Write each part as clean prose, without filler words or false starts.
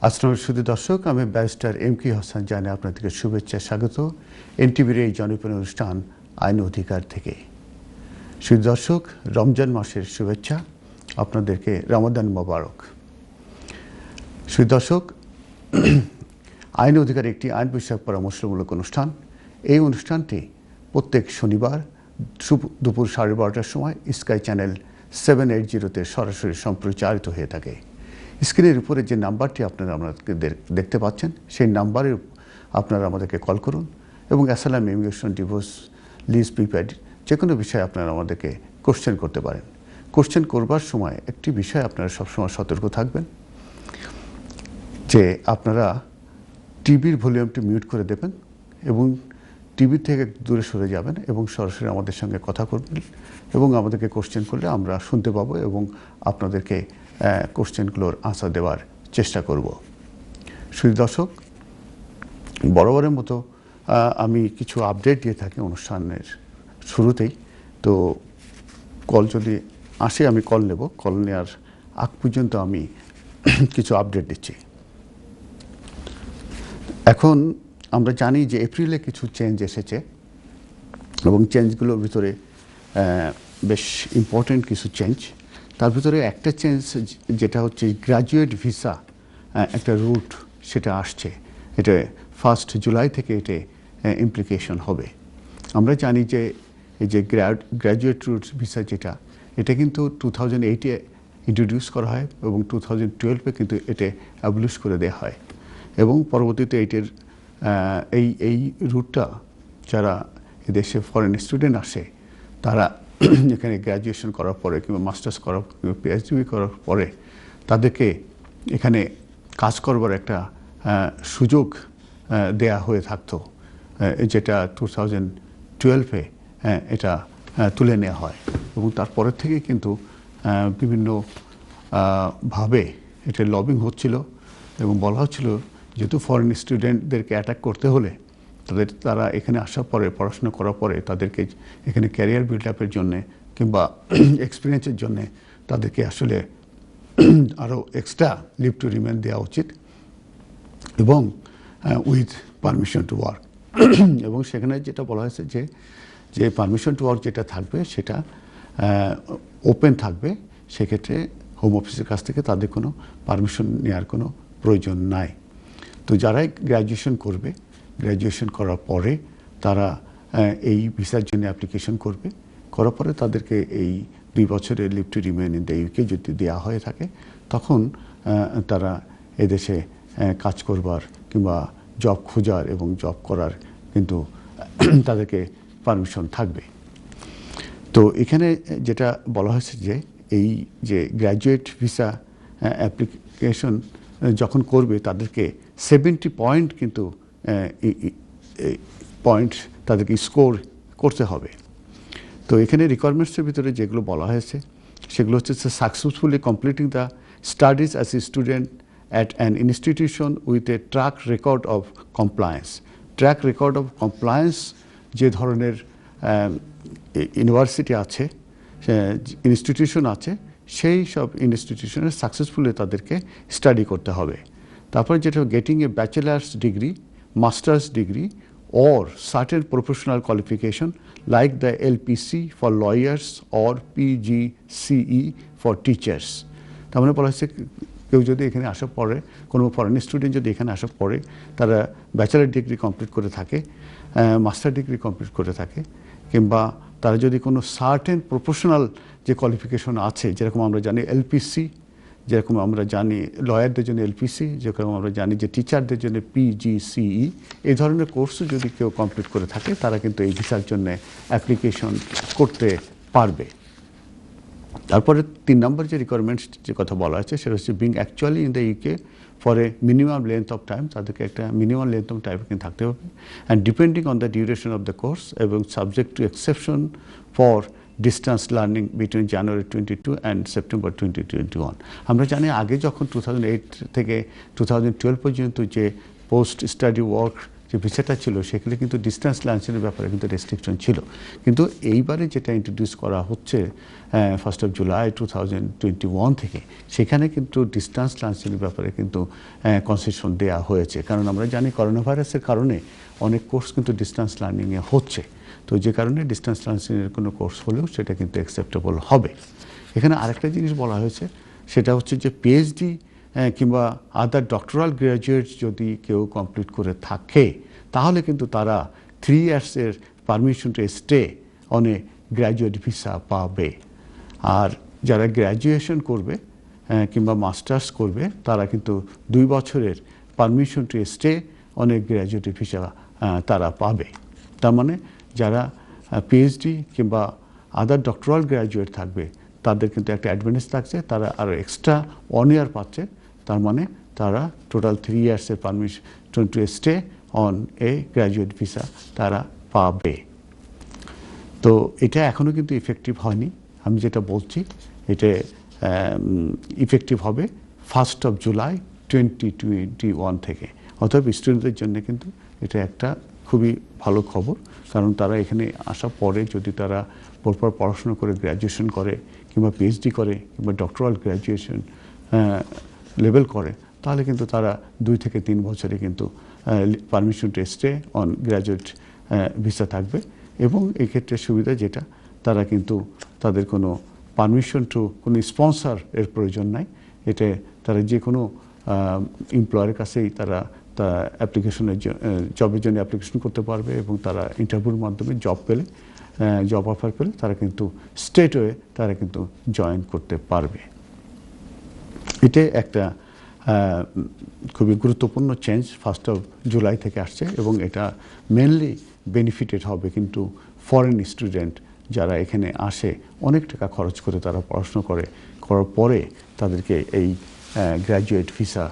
আসসালামু সুধী দর্শক, আমি ব্যারিস্টার এম.কে হাসান জানাই আপনাদেরকে শুভেচ্ছা স্বাগত এনটিভির এই জনপ্রিয় অনুষ্ঠান আইন অধিকার থেকে। সুধী দর্শক, রমজান মাসের শুভেচ্ছা, আপনাদেরকে রমাদান মোবারক। সুধী দর্শক, আইন অধিকার একটি আইন বিষয়ক পরামর্শমূলক অনুষ্ঠান। এই অনুষ্ঠানটি প্রত্যেক শনিবার দুপুর 12:30টার সময় স্কাই চ্যানেল 780-তে সরাসরি সম্প্রচারিত হয়ে থাকে। স্ক্রিনের উপরে যে নাম্বারটি আপনারা আমাদেরকে দেখতে পাচ্ছেন, সেই নাম্বারে আপনারা আমাদেরকে কল করুন এবং asylum, immigration, divorce, lease, prepaid যে কোনো বিষয়ে আপনারা আমাদেরকে কোশ্চেন করতে পারেন। কোশ্চেন করবার সময় একটি বিষয় আপনারা সবসময় সতর্ক থাকবেন যে আপনারা টিভির ভলিউমটি মিউট করে দেবেন এবং টিভি থেকে দূরে সরে যাবেন এবং সরাসরি আমাদের সঙ্গে কথা করবেন এবং আমাদেরকে কোশ্চেন করলে আমরা শুনতে পাবো এবং আপনাদেরকে কোশ্চেনগুলোর আনসার দেওয়ার চেষ্টা করব। সুধী দর্শক, বরাবরের মতো আমি কিছু আপডেট দিয়ে থাকি অনুষ্ঠানের শুরুতেই। তো কল যদি আসে আমি কল নেব। কল নেওয়ার আগ পর্যন্ত আমি কিছু আপডেট দিচ্ছি। এখন আমরা জানি যে এপ্রিলে কিছু চেঞ্জ এসেছে এবং চেঞ্জগুলোর ভিতরে বেশ ইম্পর্টেন্ট কিছু চেঞ্জ। তার ভিতরে একটা চেঞ্জ যেটা হচ্ছে গ্র্যাজুয়েট ভিসা একটা রুট, সেটা আসছে। এটা 1 জুলাই থেকে এটা ইমপ্লিকেশন হবে। আমরা জানি যে এই যে গ্র্যাজুয়েট রুট ভিসা যেটা, এটা কিন্তু 2008-এ ইন্ট্রোডিউস করা হয় এবং 2012-এ কিন্তু এটা অ্যাবলিশ করে দেওয়া হয় এবং পরবর্তীতে এইটার এই রুটটা যারা এদেশে ফরেন স্টুডেন্ট আসে তারা এখানে গ্র্যাজুয়েশন করার পরে কিংবা মাস্টার্স করার কিংবা পিএইচডি করার পরে তাদেরকে এখানে কাজ করবার একটা সুযোগ দেয়া হয়ে থাকতো, যেটা 2012-এ এটা তুলে নেওয়া হয় এবং তারপরের থেকে কিন্তু বিভিন্ন ভাবে এটা লবিং হচ্ছিল এবং বলা হচ্ছিল যেহেতু ফরেন স্টুডেন্টদেরকে অ্যাটাক করতে হলে তারা এখানে আসার পরে, পড়াশোনা করার পরে তাদেরকে এখানে ক্যারিয়ার বিল্ড আপের জন্যে কিংবা এক্সপিরিয়েন্সের জন্যে তাদেরকে আসলে আরও এক্সট্রা লিভ টু রিমেন দেওয়া উচিত এবং উইথ পারমিশন টু ওয়ার্ক। এবং সেখানে যেটা বলা হয়েছে যে পারমিশন টু ওয়ার্ক যেটা থাকবে সেটা ওপেন থাকবে। সেক্ষেত্রে হোম অফিসের কাছ থেকে তাদের কোনো পারমিশন নেওয়ার কোনো প্রয়োজন নাই। তো যারাই গ্র্যাজুয়েশন করবে, গ্র্যাজুয়েশন করার পরে তারা এই ভিসার জন্য অ্যাপ্লিকেশন করবে। করার পরে তাদেরকে এই 2 বছরের leave to remain in the UK যদি দেওয়া হয়ে থাকে, তখন তারা এদেশে কাজ করবার কিংবা জব খোঁজার এবং জব করার কিন্তু তাদেরকে পারমিশন থাকবে। তো এখানে যেটা বলা হয়েছে যে এই যে গ্র্যাজুয়েট ভিসা অ্যাপ্লিকেশন যখন করবে তাদেরকে 70 পয়েন্ট কিন্তু তাদেরকে স্কোর করতে হবে। তো এখানে রিকোয়ারমেন্টসের ভিতরে যেগুলো বলা হয়েছে সেগুলো হচ্ছে successfully completing the studies as a student at an institution with a track record of compliance. Track record of compliance যে ধরনের ইউনিভার্সিটি আছে, ইনস্টিটিউশন আছে, সেই সব ইনস্টিটিউশনে সাকসেসফুলি তাদেরকে স্টাডি করতে হবে। তারপরে যেটা getting a bachelor's degree, master's degree or certain professional qualification like the LPC for lawyers or PGCE for teachers. তার মানে বলা হচ্ছে কেউ যদি এখানে আসার পরে, কোনো ফরেন স্টুডেন্ট যদি এখানে আসার পরে তারা ব্যাচেলার ডিগ্রি কমপ্লিট করে থাকে, মাস্টার ডিগ্রি কমপ্লিট করে থাকে, কিংবা তারা যদি কোনো সার্টেন প্রফেশনাল যে কোয়ালিফিকেশন আছে, যেরকম আমরা জানি এলপিসি, যেরকম আমরা জানি লয়ারদের জন্য এলপিসি, যেরকম আমরা জানি যে টিচারদের জন্য পিজিসিই, এই ধরনের কোর্সও যদি কেউ কমপ্লিট করে থাকে তারা কিন্তু এই ভিসার জন্য অ্যাপ্লিকেশন করতে পারবে। তারপরে 3 নম্বর যে রিকোয়ারমেন্টস যে কথা বলা হয়েছে সেটা হচ্ছে being actually in the UK for a minimum length of time. তাদেরকে একটা মিনিমাম লেন্থ অফ টাইম কিন্তু থাকতে হবে and depending on the duration of the course এবং subject to exception for distance learning between January 22 and September 2021। আমরা জানি আগে যখন 2008 থেকে 2012 পর্যন্ত যে পোস্ট স্টাডি ওয়ার্ক যে ভিসাটা ছিল সেখানে কিন্তু ডিস্টেন্স লার্নিংয়ের ব্যাপারে কিন্তু রেস্ট্রিকশন ছিল, কিন্তু এইবারে যেটা ইন্ট্রোডিউস করা হচ্ছে 1 জুলাই 2021 থেকে, সেখানে কিন্তু ডিস্টেন্স লার্নিংয়ের ব্যাপারে কিন্তু কনসেশন দেওয়া হয়েছে। কারণ আমরা জানি করোনা ভাইরাসের কারণে অনেক কোর্স কিন্তু ডিস্টেন্স লার্নিংয়ে হচ্ছে, তো যে কারণে ডিস্টেন্স লার্নিংয়ের কোনো কোর্স হলেও সেটা কিন্তু অ্যাকসেপ্টেবল হবে। এখানে আরেকটা জিনিস বলা হয়েছে, সেটা হচ্ছে যে পিএইচডি কিংবা আদার ডক্টরাল গ্র্যাজুয়েট যদি কেউ কমপ্লিট করে থাকে, তাহলে কিন্তু তারা 3 ইয়ার্সের permission to stay on a graduate visa পাবে। আর যারা গ্র্যাজুয়েশন করবে কিংবা মাস্টার্স করবে, তারা কিন্তু 2 বছরের permission to stay on a graduate visa তারা পাবে। তার মানে যারা পিএইচডি কিংবা আদার ডক্টরাল গ্র্যাজুয়েট থাকবে, তাদের কিন্তু একটা অ্যাডভান্টেজ থাকছে, তারা আরও এক্সট্রা 1 ইয়ার পাচ্ছে। তার মানে তারা টোটাল 3 ইয়ার্সের permission to stay on a graduate visa তারা পাবে। তো এটা এখনও কিন্তু ইফেক্টিভ হয়নি। আমি যেটা বলছি, এটা ইফেক্টিভ হবে 1 জুলাই 2021 থেকে। অতএব স্টুডেন্টদের জন্য কিন্তু এটা একটা খুবই ভালো খবর, কারণ তারা এখানে আসার পরে যদি তারা পরপর পড়াশোনা করে গ্র্যাজুয়েশন করে কিংবা পিএইচডি করে কিংবা ডক্টরাল গ্র্যাজুয়েশন লেভেল করে, তাহলে কিন্তু তারা 2 থেকে 3 বছরে কিন্তু permission to stay on graduate visa থাকবে। এবং এই ক্ষেত্রে সুবিধা যেটা, তারা কিন্তু তাদের কোনো পারমিশন টু কোনো স্পন্সর এর প্রয়োজন নাই। এটা তারা যে কোনো এমপ্লয়ারের কাছেই তারা অ্যাপ্লিকেশনের জবের জন্য অ্যাপ্লিকেশন করতে পারবে, এবং তারা ইন্টারভিউর মাধ্যমে জব অফার পেলে তারা কিন্তু স্ট্রেটওয়ে তারা কিন্তু জয়েন করতে পারবে। এটা একটা খুবই গুরুত্বপূর্ণ চেঞ্জ 1 জুলাই থেকে আসছে, এবং এটা মেনলি বেনিফিটেড হবে কিন্তু ফরেন স্টুডেন্ট যারা এখানে আসে, অনেক টাকা খরচ করে তারা পড়াশোনা করার পরে তাদেরকে এই গ্র্যাজুয়েট ভিসা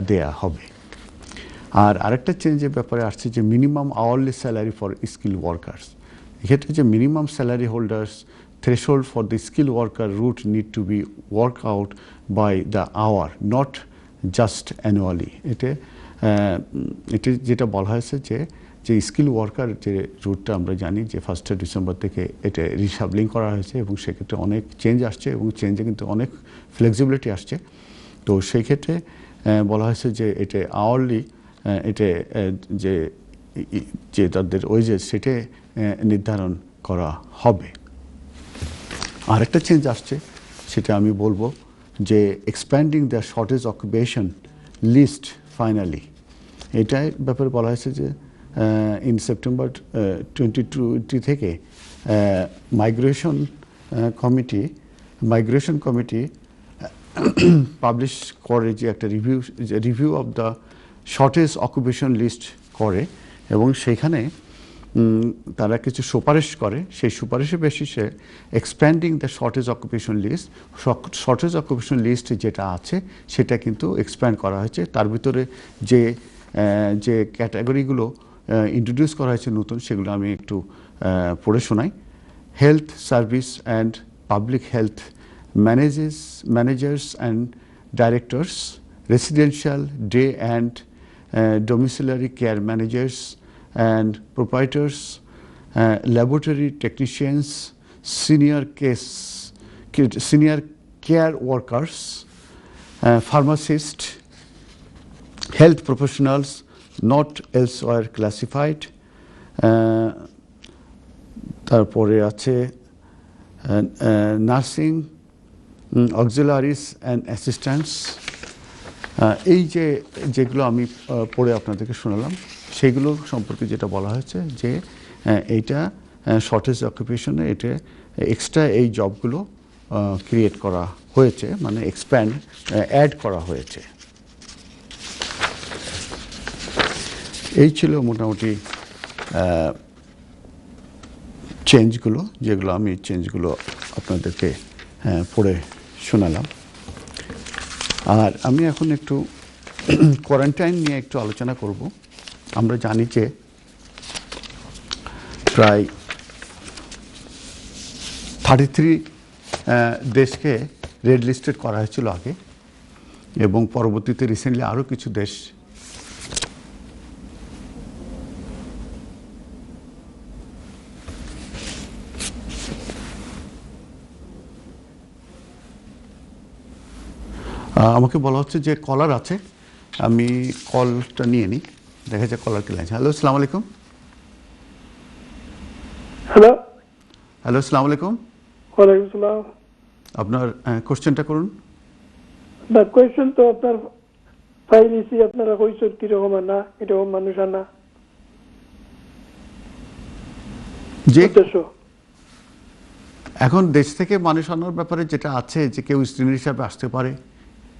দেয়া হবে। আর আরেকটা চেঞ্জের ব্যাপারে আসছে যে minimum hourly salary for skill workers. এক্ষেত্রে যে minimum salary holders threshold for the skilled worker route need to be worked out by the hour, not just annually. এটা যেটা বলা হয়েছে যে স্কিল ওয়ার্কার যে রুটটা আমরা জানি যে 1 ডিসেম্বর থেকে এটা রিশাবলিং করা হয়েছে, এবং সেক্ষেত্রে অনেক চেঞ্জ আসছে, এবং চেঞ্জে কিন্তু অনেক ফ্লেক্সিবিলিটি আসছে। তো সেই ক্ষেত্রে বলা হয়েছে যে এটা আওয়ারলি এটা যে তাদের ওয়েজেস সেটা নির্ধারণ করা হবে। আরেকটা চেঞ্জ আসছে, সেটা আমি বলবো যে expanding the shortage occupation list finally. এটার ব্যাপারে বলা হয়েছে যে ইন সেপ্টেম্বর 2020 থেকে মাইগ্রেশন কমিটি পাবলিশ করে যে একটা review of the shortage occupation list করে, এবং সেখানে তারা কিছু সুপারিশ করে। সেই সুপারিশের বেসিসে expanding the shortage occupation list যেটা আছে সেটা কিন্তু এক্সপ্যান্ড করা হয়েছে। তার ভিতরে যে ক্যাটাগরিগুলো ইন্ট্রোডিউস করা হয়েছে নতুন, সেগুলো আমি একটু পড়ে শোনাই। Health service and public health managers and directors, residential day and domiciliary care managers and proprietors, laboratory technicians, senior care workers, pharmacists, health professionals not elsewhere classified. তারপরে আছে নার্সিং অক্সিলারিস অ্যান্ড অ্যাসিস্ট্যান্টস। এই যেগুলো আমি পড়ে আপনাদেরকে শোনালাম, সেগুলো সম্পর্কে যেটা বলা হয়েছে যে এইটা শর্টেজ অকুপেশনে এটা এক্সট্রা এই জবগুলো ক্রিয়েট করা হয়েছে, মানে অ্যাড করা হয়েছে। এই ছিল মোটামুটি চেঞ্জগুলো, যেগুলো আমি আপনাদেরকে পড়ে শোনালাম। আর আমি এখন একটু কোয়ারেন্টাইন নিয়ে একটু আলোচনা করব। আমরা জানি যে প্রায় 33 দেশকে রেড লিস্টেড করা হয়েছিল আগে, এবং পরবর্তীতে রিসেন্টলি আরও কিছু দেশ আমাকে বলা হচ্ছে যে কলার আছে, আমি কলটা নিয়ে নিই, দেখা যায় কলার কে লাইন। হ্যালো, আসসালামু আলাইকুম। হ্যালো, হ্যালো, আসসালামু আলাইকুম। ওয়ালাইকুম সালাম। আপনার কোশ্চেনটা করুন। না, কোয়েশ্চেন তো আপনার পাইলিছি, আপনারা কইছেন কিরকম না কিরকম মানুষ আনা যে উদ্দেশ্য। এখন দেশ থেকে মানুষ আনার ব্যাপারে যেটা আছে যে কেউ স্টুডেন্ট হিসাবে আসতে পারে,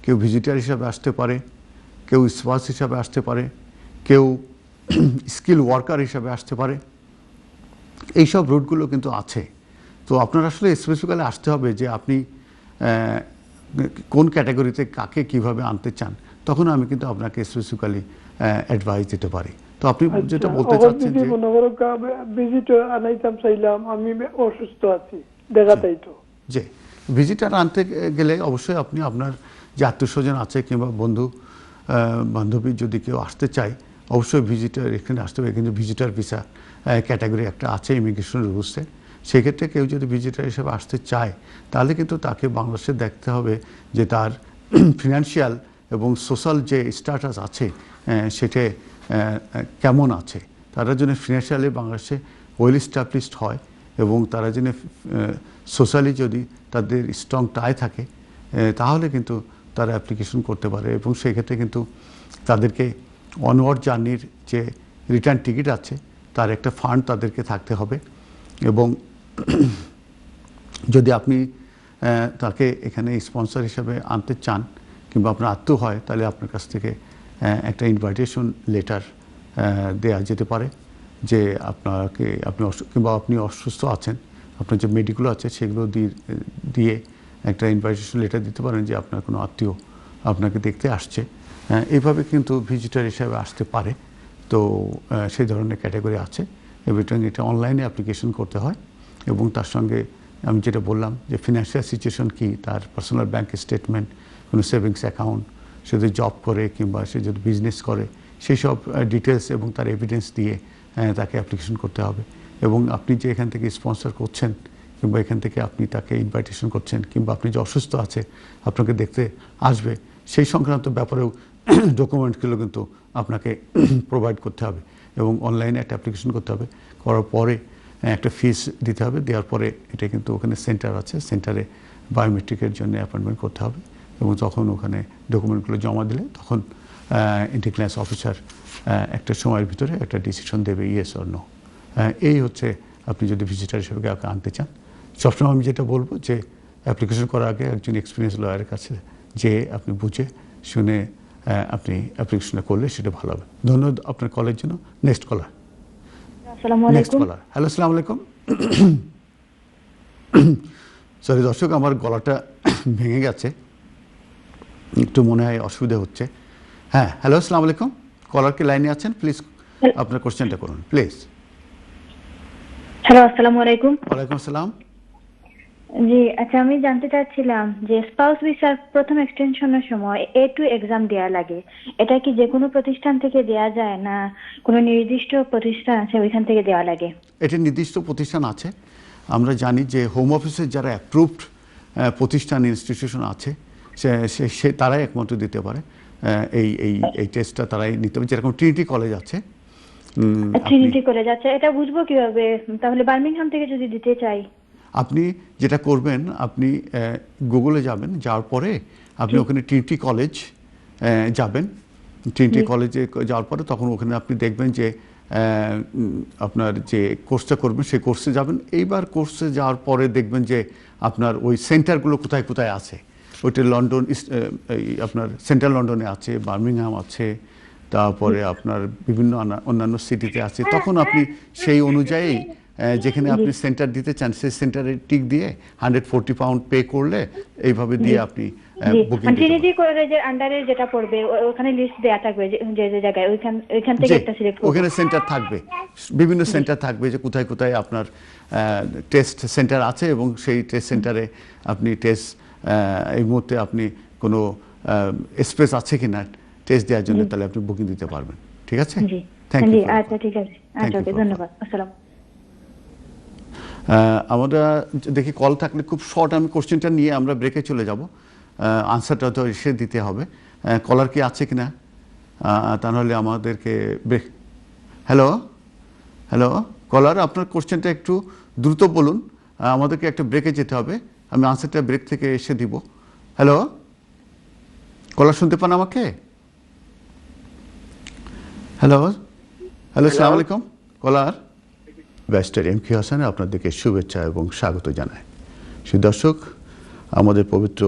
কেউ ভিজিটার হিসাবে আসতে পারে, কেউ স্পাউস হিসাবে আসতে পারে, কেউ স্কিল ওয়ার্কার হিসাবে আসতে পারে, এইসব রুটগুলো কিন্তু আছে। তো আপনার আসলে স্পেসিফিক্যালি আসতে হবে যে আপনি কোন ক্যাটাগরিতে কাকে কিভাবে আনতে চান, তখন আমি কিন্তু আপনাকে স্পেসিফিক্যালি অ্যাডভাইস দিতে পারি। তো আপনি যেটা বলতে চাচ্ছেন যে মনে করো ভিজিটর আনাইতাম চাইলাম, আমি অসুস্থ আছি, দেখাতাই তো যে ভিজিটার আনতে গেলে অবশ্যই আপনি আপনার যে আত্মীয়স্বজন আছে কিংবা বন্ধু বান্ধবী যদি কেউ আসতে চায়, অবশ্যই ভিজিটার এখানে আসতে হবে। কিন্তু ভিজিটার ভিসা ক্যাটাগরি একটা আছে ইমিগ্রেশন রুলসে। সেক্ষেত্রে কেউ যদি ভিজিটার হিসেবে আসতে চায়, তাহলে কিন্তু তাকে বাংলাদেশে দেখতে হবে যে তার ফিনান্সিয়াল এবং সোশ্যাল যে স্ট্যাটাস আছে সেটা কেমন আছে। তারা যেন ফিনান্সিয়ালি বাংলাদেশে ওয়েল এস্টাবলিশড হয় এবং তারা যেন সোশ্যালি যদি তাদের স্ট্রং টাই থাকে, তাহলে কিন্তু তারা অ্যাপ্লিকেশন করতে পারে। এবং সেক্ষেত্রে কিন্তু তাদেরকে অনওয়ার্ড জার্নির যে রিটার্ন টিকিট আছে তার একটা ফান্ড তাদেরকে থাকতে হবে। এবং যদি আপনি তাকে এখানে স্পন্সর হিসাবে আনতে চান কিংবা আপনার আত্মীয় হয়, তাহলে আপনার কাছ থেকে একটা ইনভাইটেশন লেটার দেওয়া যেতে পারে যে আপনাকে কিংবা আপনি অসুস্থ আছেন, আপনার যে মেডিকেল আছে সেগুলো দিয়ে একটা ইনভাইটেশন লেটার দিতে পারেন যে আপনার কোনো আত্মীয় আপনাকে দেখতে আসছে। এইভাবে কিন্তু ভিজিটার হিসাবে আসতে পারে। তো সেই ধরনের ক্যাটাগরি আছে এবং এটা অনলাইনে অ্যাপ্লিকেশন করতে হয়। এবং তার সঙ্গে আমি যেটা বললাম যে ফিনান্সিয়াল সিচুয়েশন কি, তার পার্সোনাল ব্যাংক স্টেটমেন্ট, কোনো সেভিংস অ্যাকাউন্ট, সে যদি জব করে কিংবা সে যদি বিজনেস করে, সেই সব ডিটেলস এবং তার এভিডেন্স দিয়ে তাকে অ্যাপ্লিকেশন করতে হবে। এবং আপনি যে এখান থেকে স্পন্সর করছেন কিংবা এখান থেকে আপনি তাকে ইনভাইটেশন করছেন কিংবা আপনি যে অসুস্থ আছে আপনাকে দেখতে আসবে, সেই সংক্রান্ত ব্যাপারেও ডকুমেন্টগুলো কিন্তু আপনাকে প্রোভাইড করতে হবে এবং অনলাইনে একটা অ্যাপ্লিকেশন করতে হবে। করার পরে একটা ফিস দিতে হবে, দেওয়ার পরে এটা কিন্তু ওখানে সেন্টার আছে, সেন্টারে বায়োমেট্রিকের জন্য অ্যাপয়েন্টমেন্ট করতে হবে এবং তখন ওখানে ডকুমেন্টগুলো জমা দিলে তখন ইন্টার ক্লাস অফিসার একটা সময়ের ভিতরে একটা ডিসিশন দেবে, ইয়েস অর নো। এই হচ্ছে আপনি যদি ভিজিটার হিসেবে কাউকে আনতে চান। সবসময় আমি যেটা বলবো যে অ্যাপ্লিকেশন করার আগে একজন এক্সপিরিয়েন্স লয়ারের কাছে যে আপনি বুঝে শুনে আপনি অ্যাপ্লিকেশনটা করলে সেটা ভালো হবে। ধন্যবাদ আপনার কলের জন্য। নেক্সট কলার। Next caller. হ্যালো, আসসালামু আলাইকুম। সরি দর্শক, আমার গলাটা ভেঙে গেছে, একটু মনে হয় অসুবিধা হচ্ছে। হ্যাঁ, হ্যালো, আসসালামু আলাইকুম। কলার কি লাইনে আছেন? প্লিজ আপনার কোশ্চেনটা করুন প্লিজ। হ্যালো, আসসালামু আলাইকুম। ওয়ালাইকুম আসসালাম। জি, আচ্ছা, আমি জানতে চাচ্ছিলাম যে স্পাউস ভিসার প্রথম এক্সটেনশনের সময় A2 এক্সাম দেওয়া লাগে, এটা কি যে কোনো প্রতিষ্ঠান থেকে দেওয়া যায় না কোনো নির্দিষ্ট প্রতিষ্ঠান আছে ওইখান থেকে দেওয়া লাগে? এটা নির্দিষ্ট প্রতিষ্ঠান আছে। আমরা জানি যে হোম অফিসের যারা অ্যাপ্রুভড প্রতিষ্ঠান ইনস্টিটিউশন আছে সে তারাই একমাত্র দিতে পারে এই এই এই টেস্টটা, তারাই নিতে পারে। যেরকম ট্রিনিটি কলেজ আছে। ট্রিনিটি কলেজ আছে, এটা বুঝবো কিভাবে? তাহলে বার্মিংহাম থেকে যদি দিতে চাই? আপনি যেটা করবেন, আপনি গুগলে যাবেন, যাওয়ার পরে আপনি ওখানে ট্রিনিটি কলেজ যাবেন। ট্রিনিটি কলেজে যাওয়ার পরে তখন ওখানে আপনি দেখবেন যে আপনার যে কোর্সটা করবেন সেই কোর্সে যাবেন। এইবার কোর্সে যাওয়ার পরে দেখবেন যে আপনার ওই সেন্টারগুলো কোথায় কোথায় আছে। ওইটা লন্ডন, আপনার সেন্ট্রাল লন্ডনে আছে, বার্মিংহাম আছে, তারপরে আপনার বিভিন্ন অন্যান্য সিটিতে আছে। তখন আপনি সেই অনুযায়ী যেখানে আপনি সেন্টার দিতে চান সেই সেন্টারে টিক দিয়ে 140 পাউন্ড পে করলে এইভাবে দিয়ে আপনি বুকিং দিতে ট্রিনিটি কলেজের আন্ডারে যেটা পড়বে ওখানে লিস্ট দেয়া থাকবে যে যে জায়গায় ওইখান থেকে একটা সিলেক্ট করব। ওখানে সেন্টার থাকবে, বিভিন্ন সেন্টার থাকবে যে কোথায় কোথায় আপনার টেস্ট সেন্টার আছে এবং সেই টেস্ট সেন্টারে আপনি টেস্ট এই মুহূর্তে আপনি কোনো স্পেস আছে কিনা টেস্ট দেওয়ার জন্য, তাহলে আপনি বুকিং দিতে পারবেন। ঠিক আছে? Thank you. আচ্ছা, ঠিক আছে। আচ্ছা, ওকে, ধন্যবাদ। আসসালাম। আমরা দেখি কল থাকলে খুব শর্ট আমি কোশ্চেনটা নিয়ে আমরা ব্রেকে চলে যাব। আনসারটা তো এসে দিতে হবে। কলার কি আছে কিনা, তা নাহলে আমাদেরকে ব্রেক। হ্যালো হ্যালো কলার, আপনার কোশ্চেনটা একটু দ্রুত বলুন, আমাদেরকে একটা ব্রেকে যেতে হবে, আমি আনসারটা ব্রেক থেকে এসে দিব। হ্যালো কলার, শুনতে পান আমাকে? হ্যালো হ্যালো, আসসালামু আলাইকুম কলার। ব্যারিস্টার এম কে হাসান আপনাদেরকে শুভেচ্ছা এবং স্বাগত জানাই। দর্শক, আমাদের পবিত্র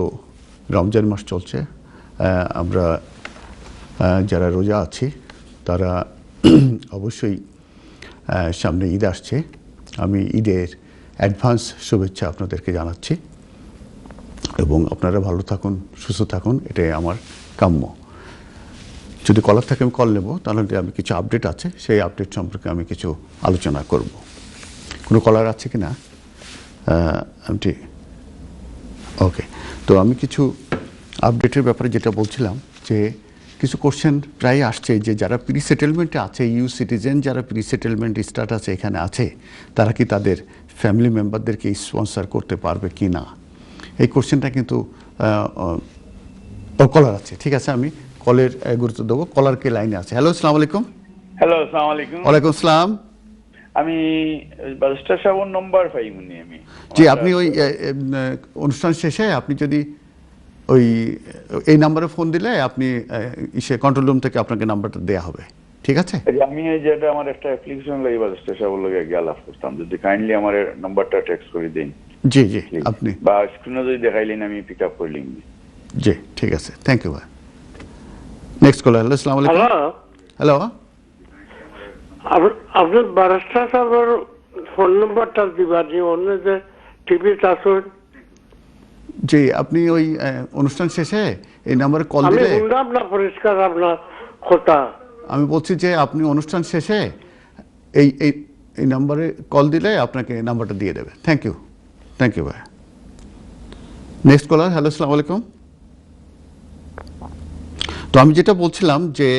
রমজান মাস চলছে, আমরা যারা রোজা আছি তারা অবশ্যই সামনে ঈদ আসছে, আমি ঈদের অ্যাডভান্স শুভেচ্ছা আপনাদেরকে জানাচ্ছি এবং আপনারা ভালো থাকুন, সুস্থ থাকুন, এটাই আমার কাম্য। যদি কলার থাকে আমি কল নেব, তাহলে আমি কিছু আপডেট আছে, সেই আপডেট সম্পর্কে আমি কিছু আলোচনা করব। কোনো কলার আছে কি না? ঠিক, ওকে। তো আমি কিছু আপডেটের ব্যাপারে যেটা বলছিলাম, যে কিছু কোশ্চেন প্রায় আসছে যে যারা প্রি সেটেলমেন্টে আছে, ইউ সিটিজেন যারা প্রি সেটেলমেন্ট স্ট্যাটাসে এখানে আছে, তারা কি তাদের ফ্যামিলি মেম্বারদেরকে স্পন্সর করতে পারবে কি না, এই কোশ্চেনটা কিন্তু কলার আছে। ঠিক আছে, আমি কলের গুরুত্ব দেবো। কলারকে লাইনে আছে। হ্যালো, আসসালামু আলাইকুম। হ্যালো, আসসালামু আলাইকুম। ওয়ালাইকুম আসসালাম। আমি ব্যারিস্টার সাহেবের নম্বর পাইনি আমি। জি, আপনি ওই অনুষ্ঠান শেষে আপনি যদি ওই এই নাম্বারে ফোন দিলে আপনি কন্ট্রোল রুম থেকে আপনাকে নাম্বারটা দেওয়া হবে। ঠিক আছে? আমি এই যেটা আমার একটা অ্যাপ্লিকেশন লাগে ব্যারিস্টার সাহেবের লগে গেলাফ করতাম, যদি কাইন্ডলি আমার নাম্বারটা টেক্সট করে দিন। জি জি, আপনি বা স্ক্রিনে যদি দেখাইলেন আমি পিক আপ করলাম। জি, ঠিক আছে, থ্যাংক ইউ ভাই। Next caller. হ্যালো, আসসালামু আলাইকুম। হ্যালো, আপনার ব্যারিস্টার সাহেবের ফোন নম্বরটা দিবা, যে অন্য যে টিভি আসুন। জি, আপনি ওই অনুষ্ঠান শেষে এই নাম্বারে কল আমি দিলে, শুনলাম না পরিষ্কার আপনার কথা। আমি বলছি যে আপনি অনুষ্ঠান শেষে এই এই এই নাম্বারে কল দিলে আপনাকে নাম্বারটা দিয়ে দেবে। থ্যাংক ইউ, থ্যাংক ইউ ভাই। Next caller. হ্যালো, আসসালামু আলাইকুম। তো আমি যেটা বলছিলাম যে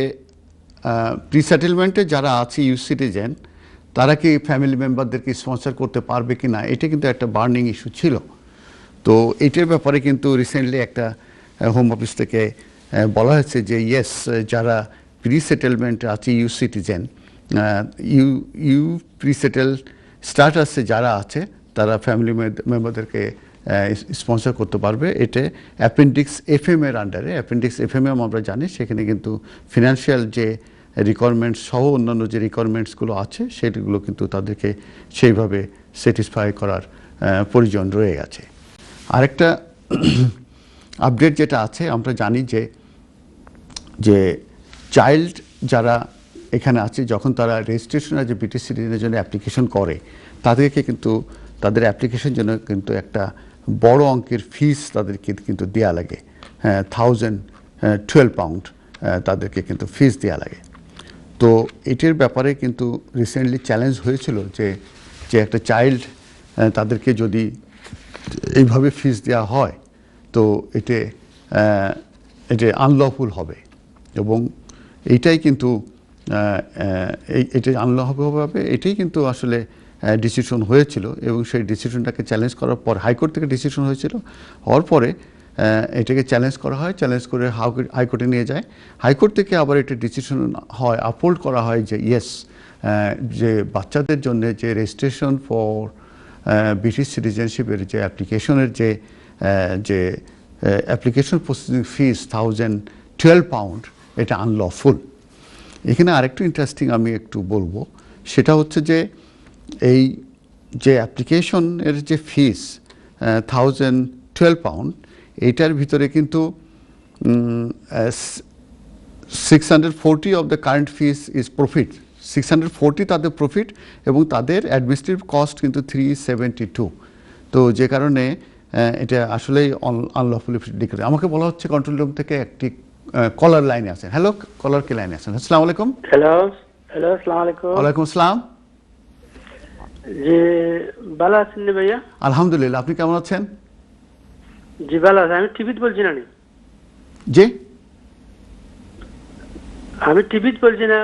প্রি সেটেলমেন্টে যারা আছে ইউ সিটিজেন, তারা কি ফ্যামিলি মেম্বারদেরকে স্পন্সর করতে পারবে কি না, এটা কিন্তু একটা বার্নিং ইস্যু ছিল। তো এটার ব্যাপারে কিন্তু রিসেন্টলি একটা হোম অফিস থেকে বলা হয়েছে যে ইয়েস, যারা প্রি সেটেলমেন্টে আছে EU citizen, EU pre settle স্ট্যাটাসে যারা আছে, তারা ফ্যামিলি মেম্বারদেরকে স্পন্সর করতে পারবে। এটা অ্যাপেন্ডিক্স FM এর আন্ডারে। অ্যাপেন্ডিক্স FM আমরা জানি, সেখানে কিন্তু ফিনান্সিয়াল যে রিকোয়ারমেন্টস সহ অন্যান্য যে রিকোয়ারমেন্টসগুলো আছে, সেগুলো কিন্তু তাদেরকে সেইভাবে স্যাটিসফাই করার প্রয়োজন রয়ে গেছে। আরেকটা আপডেট যেটা আছে, আমরা জানি যে চাইল্ড যারা এখানে আছে, যখন তারা রেজিস্ট্রেশন যে ব্রিটিশ সিটিজেনের জন্য অ্যাপ্লিকেশন করে, তাদেরকে কিন্তু তাদের অ্যাপ্লিকেশন জন্য কিন্তু একটা বড় অঙ্কের ফিস তাদেরকে কিন্তু দেওয়া লাগে। 1012 পাউন্ড তাদেরকে কিন্তু ফিস দেওয়া লাগে। তো এটির ব্যাপারে কিন্তু রিসেন্টলি চ্যালেঞ্জ হয়েছিল যে একটা চাইল্ড, তাদেরকে যদি এইভাবে ফিস দেওয়া হয় তো এটা আনলফুল হবে, এবং এইটাই কিন্তু এটা আনলফুল হবে, এটাই কিন্তু আসলে ডিসিশন হয়েছিল। এবং সেই ডিসিশনটাকে চ্যালেঞ্জ করার পর হাইকোর্ট থেকে ডিসিশন হয়েছিল, হওয়ার পরে এটাকে চ্যালেঞ্জ করা হয়, চ্যালেঞ্জ করে হাইকোর্টে নিয়ে যায়। হাইকোর্ট থেকে আবার এটা ডিসিশন হয়, আপহোল্ড করা হয় যে ইয়েস, যে বাচ্চাদের জন্য যে রেজিস্ট্রেশন ফর ব্রিটিশ সিটিজেনশিপের যে অ্যাপ্লিকেশনের যে অ্যাপ্লিকেশন প্রসেসিং ফিস 1012 পাউন্ড, এটা আনলফুল। এখানে আরেকটু ইন্টারেস্টিং আমি একটু বলবো, সেটা হচ্ছে যে এই যে অ্যাপ্লিকেশনের যে ফিস 1012 পাউন্ড, এইটার ভিতরে কিন্তু 640 of the current fees is profit. 640 তাদের প্রফিট, এবং তাদের অ্যাডমিনিস্ট্রেটিভ কস্ট কিন্তু 372। তো যে কারণে এটা আসলেই আনলফুলি ডিক্লেয়ার। আমাকে বলা হচ্ছে কন্ট্রোল রুম থেকে একটি কলার লাইনে আছেন। হ্যালো, কলার কে লাইনে আছেন। আসসালামু আলাইকুম। হ্যালো হ্যালো, আসসালামু আলাইকুম। ওয়ালাইকুম আসসালাম। জি, ভালো আছেন ভাইয়া? আলহামদুলিল্লাহ, আপনি কেমন আছেন? জি ভালো আছি। আমি টিভিতে বলছি না। জি, আমি টিভিতে বলছি না।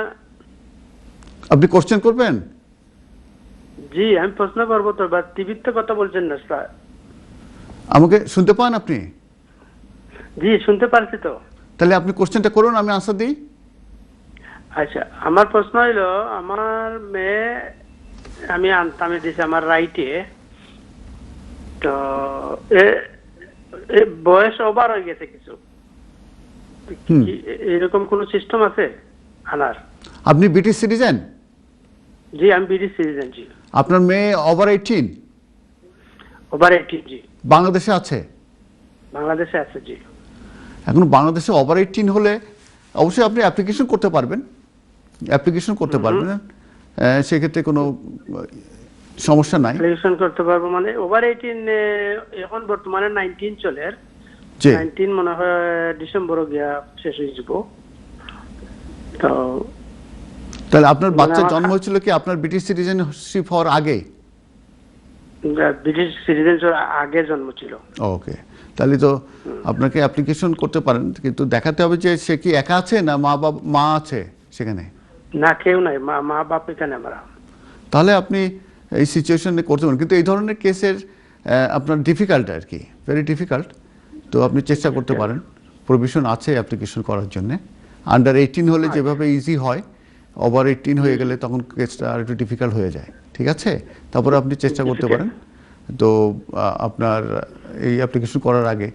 আপনি কোশ্চেন করবেন? জি, আমি প্রশ্ন করবো তো, টিভিতে কথা বলছেন না স্যার। আমাকে শুনতে পান আপনি? জি শুনতে পারছি তো। তাহলে আপনি কোশ্চেনটা করুন, আমি আনসার দিই। আচ্ছা, আমার প্রশ্ন হইলো, আমার মেয়ে আমি আনতামে দিছি আমার রাইটে, তো বয়স ওভার হয়ে গেছে কিছু, এরকম কোন সিস্টেম আছে আনার? আপনি ব্রিটিশ সিটিজেন? জি আমি ব্রিটিশ সিটিজেন। জি। আপনার মেয়ে ওভার 18? ওভার 18। জি। বাংলাদেশে আছে? বাংলাদেশে আছে। জি। এখন বাংলাদেশে ওভার 18 হলে অবশ্যই আপনি অ্যাপ্লিকেশন করতে পারবেন, সেক্ষেত্রে কোনো সমস্যা নাই। অ্যাপ্লিকেশন করতে পারবো মানে ওভার 18 এখন বর্তমানে 19 চলে, 19 মনে হয় ডিসেম্বরে গিয়া শেষ হয়ে যাব। তো তাহলে আপনার বাচ্চা জন্ম হয়েছিল কি আপনার ব্রিটিশ সিটিজেনশিপ হওয়ার আগে? ব্রিটিশ সিটিজেনশিপ আগে জন্ম ছিল। ওকে, তাহলে তো আপনাকে অ্যাপ্লিকেশন করতে পারেন, কিন্তু দেখাতে হবে যে সে কি একা আছে না মা আছে সেখানে? না, কেউ নাই, মা বাপ এখানে আমরা। তাহলে আপনি এই সিচুয়েশনে করতে পারেন, কিন্তু এই ধরনের কেসের আপনার ডিফিকাল্ট আর কি, ভেরি ডিফিকাল্ট। তো আপনি চেষ্টা করতে পারেন, প্রভিশন আছে অ্যাপ্লিকেশন করার জন্য। আন্ডার 18 হলে যেভাবে ইজি হয়, ওভার 18 হয়ে গেলে তখন কেসটা আর একটু ডিফিকাল্ট হয়ে যায়। ঠিক আছে, তারপরে আপনি চেষ্টা করতে পারেন। তো আপনার এই অ্যাপ্লিকেশন করার আগে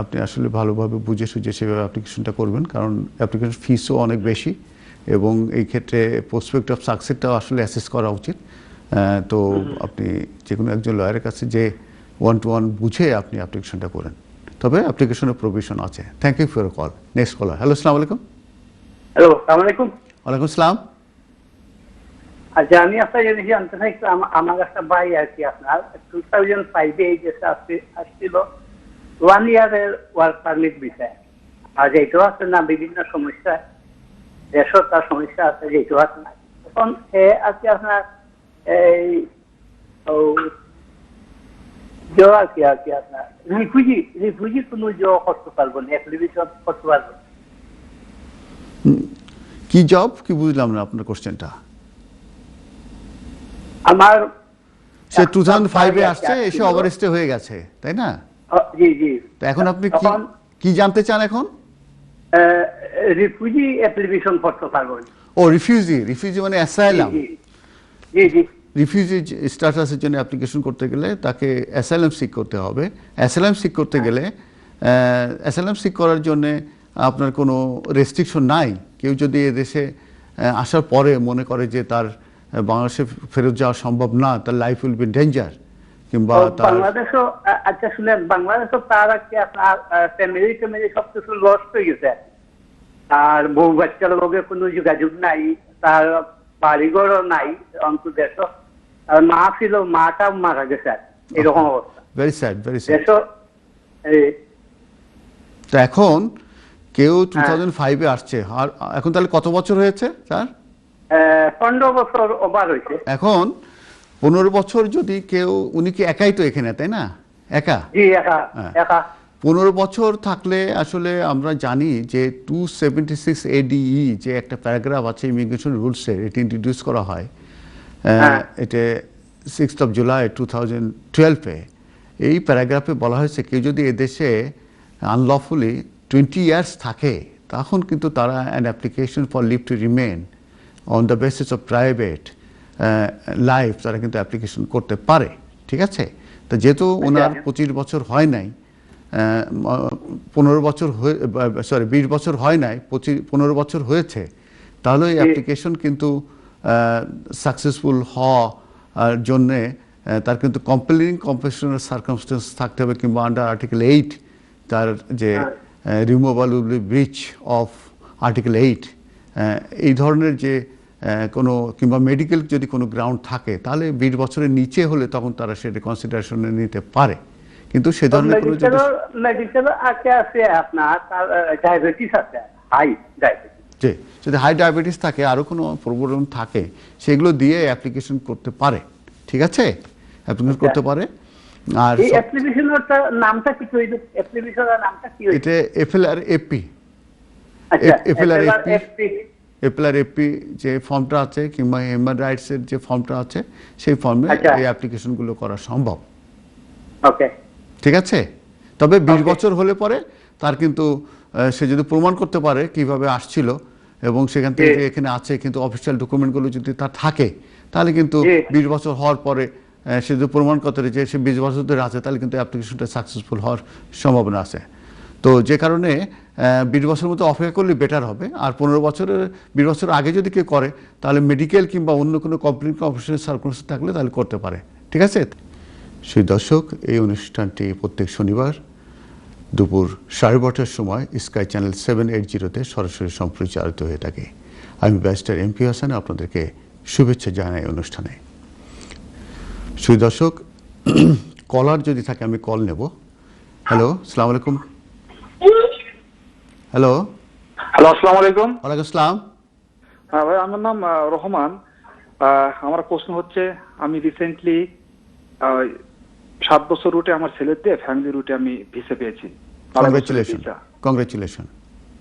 আপনি আসলে ভালোভাবে বুঝে সুঝে সেভাবে অ্যাপ্লিকেশনটা করবেন, কারণ অ্যাপ্লিকেশন ফিসও অনেক বেশি, এবং এই ক্ষেত্রে প্রসপেক্ট অফ সাকসেসটাও আসলে অ্যাসেস করা উচিত। তো আপনি যে কোনো একজন লয়ারের কাছে যে 1-to-1 বুঝে আপনি অ্যাপ্লিকেশনটা করেন, তবে অ্যাপ্লিকেশনের প্রভিশন আছে। Thank you for call. Next caller. Hello, আসসালামু আলাইকুম। হ্যালো, আসসালামু আলাইকুম। ওয়ালাইকুম আসসালাম। আচ্ছা, আমি একটা জিনিস জানতে চাই, আমার একটা ভাই আর কি আপনার 2005-এ এই দেশে আসছিল 1 ইয়ারের ওয়ার্ক পারমিট বিষয়ে, আর যেটাও আছে না বিভিন্ন সমস্যা, দেশও তার সমস্যা আছে, যেটাও আছে না। এখন সে আজকে আপনার এই আর কি আপনার রিফিউজি কোনো করতে পারবো না, অ্যাপ্লিকেশন করতে পারবো না। কি জব, কি বুঝলাম না আপনার কোশ্চেনটা। আমার সে 2005-এ আসছে, এসে ওভারস্টে হয়ে গেছে, তাই না? জি জি। তো এখন আপনি কি জানতে চান? এখন রিফিউজি অ্যাপ্লিকেশন করতে পারবো। ও, রিফিউজি মানে অ্যাসাইলাম। জি জি। রিফিউজি স্ট্যাটাসের জন্য অ্যাপ্লিকেশন করতে গেলে তাকে অ্যাসাইলাম সিক করতে হবে। অ্যাসাইলাম সিক করতে গেলে অ্যাসাইলাম সিক করার জন্য আপনার কোনো রেস্ট্রিকশন নাই। কেউ যদি এদেশে আসার পরে মনে করে যে তার বাংলাদেশে ফেরত যাওয়া সম্ভব না, তার লাইফ উইল বি ডেঞ্জার, কিংবা বাংলাদেশও, আচ্ছা শুনেন, বাংলাদেশও তার কি আপনার ফ্যামিলি সবকিছু লস হয়ে গেছে, আর বউ বাচ্চার লগে কোনো যোগাযোগ নাই, তার বাড়িঘরও নাই, অন্তর্দেশ, আর মা ছিল, মাটা মারা গেছে, এরকম অবস্থা। Very sad, very sad. তো এখন কেউ 2005-এ আসছে, আর এখন তাহলে কত বছর হয়েছে স্যার? 15 বছর ওভার হয়েছে। এখন 15 বছর যদি কেউ, উনি কি একাই তো এখানে, তাই না? একা? জি, একা। 15 বছর থাকলে আসলে আমরা জানি যে 276 ADE যে একটা প্যারাগ্রাফ আছে ইমিগ্রেশন রুলসের, এটি ইন্ট্রোডিউস করা হয় এটা 6th of July 2012-এ। এই প্যারাগ্রাফে বলা হয়েছে কেউ যদি এদেশে আনলফুলি 20 ইয়ার্স থাকে, তখন কিন্তু তারা an application for leave to remain on the basis of private life তারা কিন্তু অ্যাপ্লিকেশন করতে পারে। ঠিক আছে, তো যেহেতু ওনার 25 বছর হয় নাই, 15 বছর 20 বছর হয় নাই, 15 বছর হয়েছে, তাহলে এই অ্যাপ্লিকেশন কিন্তু সাকসেসফুল হওয়ার জন্যে তার কিন্তু কম্পেলিং কম্পেশনাল সার্কামস্টেন্স থাকতে হবে, কিংবা আন্ডার আর্টিকেল 8 তার যে রিমুভাল ব্রিচ অফ আর্টিকেল 8 এই ধরনের যে কোনো, কিংবা মেডিকেল যদি কোনো গ্রাউন্ড থাকে, তাহলে 20 বছরের নিচে হলে তখন তারা সেটা কনসিডারেশনে নিতে পারে। কিন্তু সে ধরনের কোনো মেডিকেল আছে আপনার, ডায়াবেটিস আছে, হাই ডায়াবেটিস, যদি হাই ডায়াবেটিস থাকে, আরো কোনো প্রবলেম থাকে, সেগুলো দিয়ে অ্যাপ্লিকেশন করতে পারে। ঠিক আছে, অ্যাপ্লিকেশন করতে পারে। আর এই অ্যাপ্লিকেশনের নামটা কি? অ্যাপ্লিকেশনের নামটা কি? এটা FLRFP। আচ্ছা, FLRFP যে ফর্মটা আছে, কিংবা হিউম্যান রাইটসের যে ফর্মটা আছে, সেই ফর্মে এই অ্যাপ্লিকেশনগুলো করা সম্ভব। ওকে, ঠিক আছে। তবে 20 বছর হলে পরে তার কিন্তু সে যদি প্রমাণ করতে পারে কিভাবে আসছিল এবং সেখান থেকে যে এখানে আছে কিন্তু অফিসিয়াল ডকুমেন্টগুলো যদি তার থাকে, তাহলে কিন্তু 20 বছর হওয়ার পরে সে যদি প্রমাণ করতে পারে যে সে 20 বছর ধরে আছে, তাহলে কিন্তু অ্যাপ্লিকেশনটা সাকসেসফুল হওয়ার সম্ভাবনা আছে। তো যে কারণে 20 বছরের মতো অপেক্ষা করলে বেটার হবে। আর 20 বছর আগে যদি কেউ করে, তাহলে মেডিকেল কিংবা অন্য কোনো কমপ্লিট অপারেশনের সার্কুলার থাকলে তাহলে করতে পারে। ঠিক আছে? সেই দর্শক, এই অনুষ্ঠানটি প্রত্যেক শনিবার দুপুর 12:30টার সময় স্কাই চ্যানেল 780-তে সরাসরি সম্প্রচারিত হয়ে থাকে। আমি ব্যারিস্টার এমপি হাসান আপনাদেরকে শুভেচ্ছা জানাই অনুষ্ঠানে। সেই দর্শক, কলার যদি থাকে আমি কল নেব। হ্যালো, আসসালামু আলাইকুম। হ্যালো, আসসালামু আলাইকুম। ওয়ালাইকুম আসসালাম। হ্যাঁ ভাই, আমার নাম রহমান। আমার প্রশ্ন হচ্ছে, আমি রিসেন্টলি 7 বছর রুটে আমার ছেলের দিয়ে ফ্যামিলি রুটে আমি ভিসা পেয়েছি। কংগ্রেচুলেশন।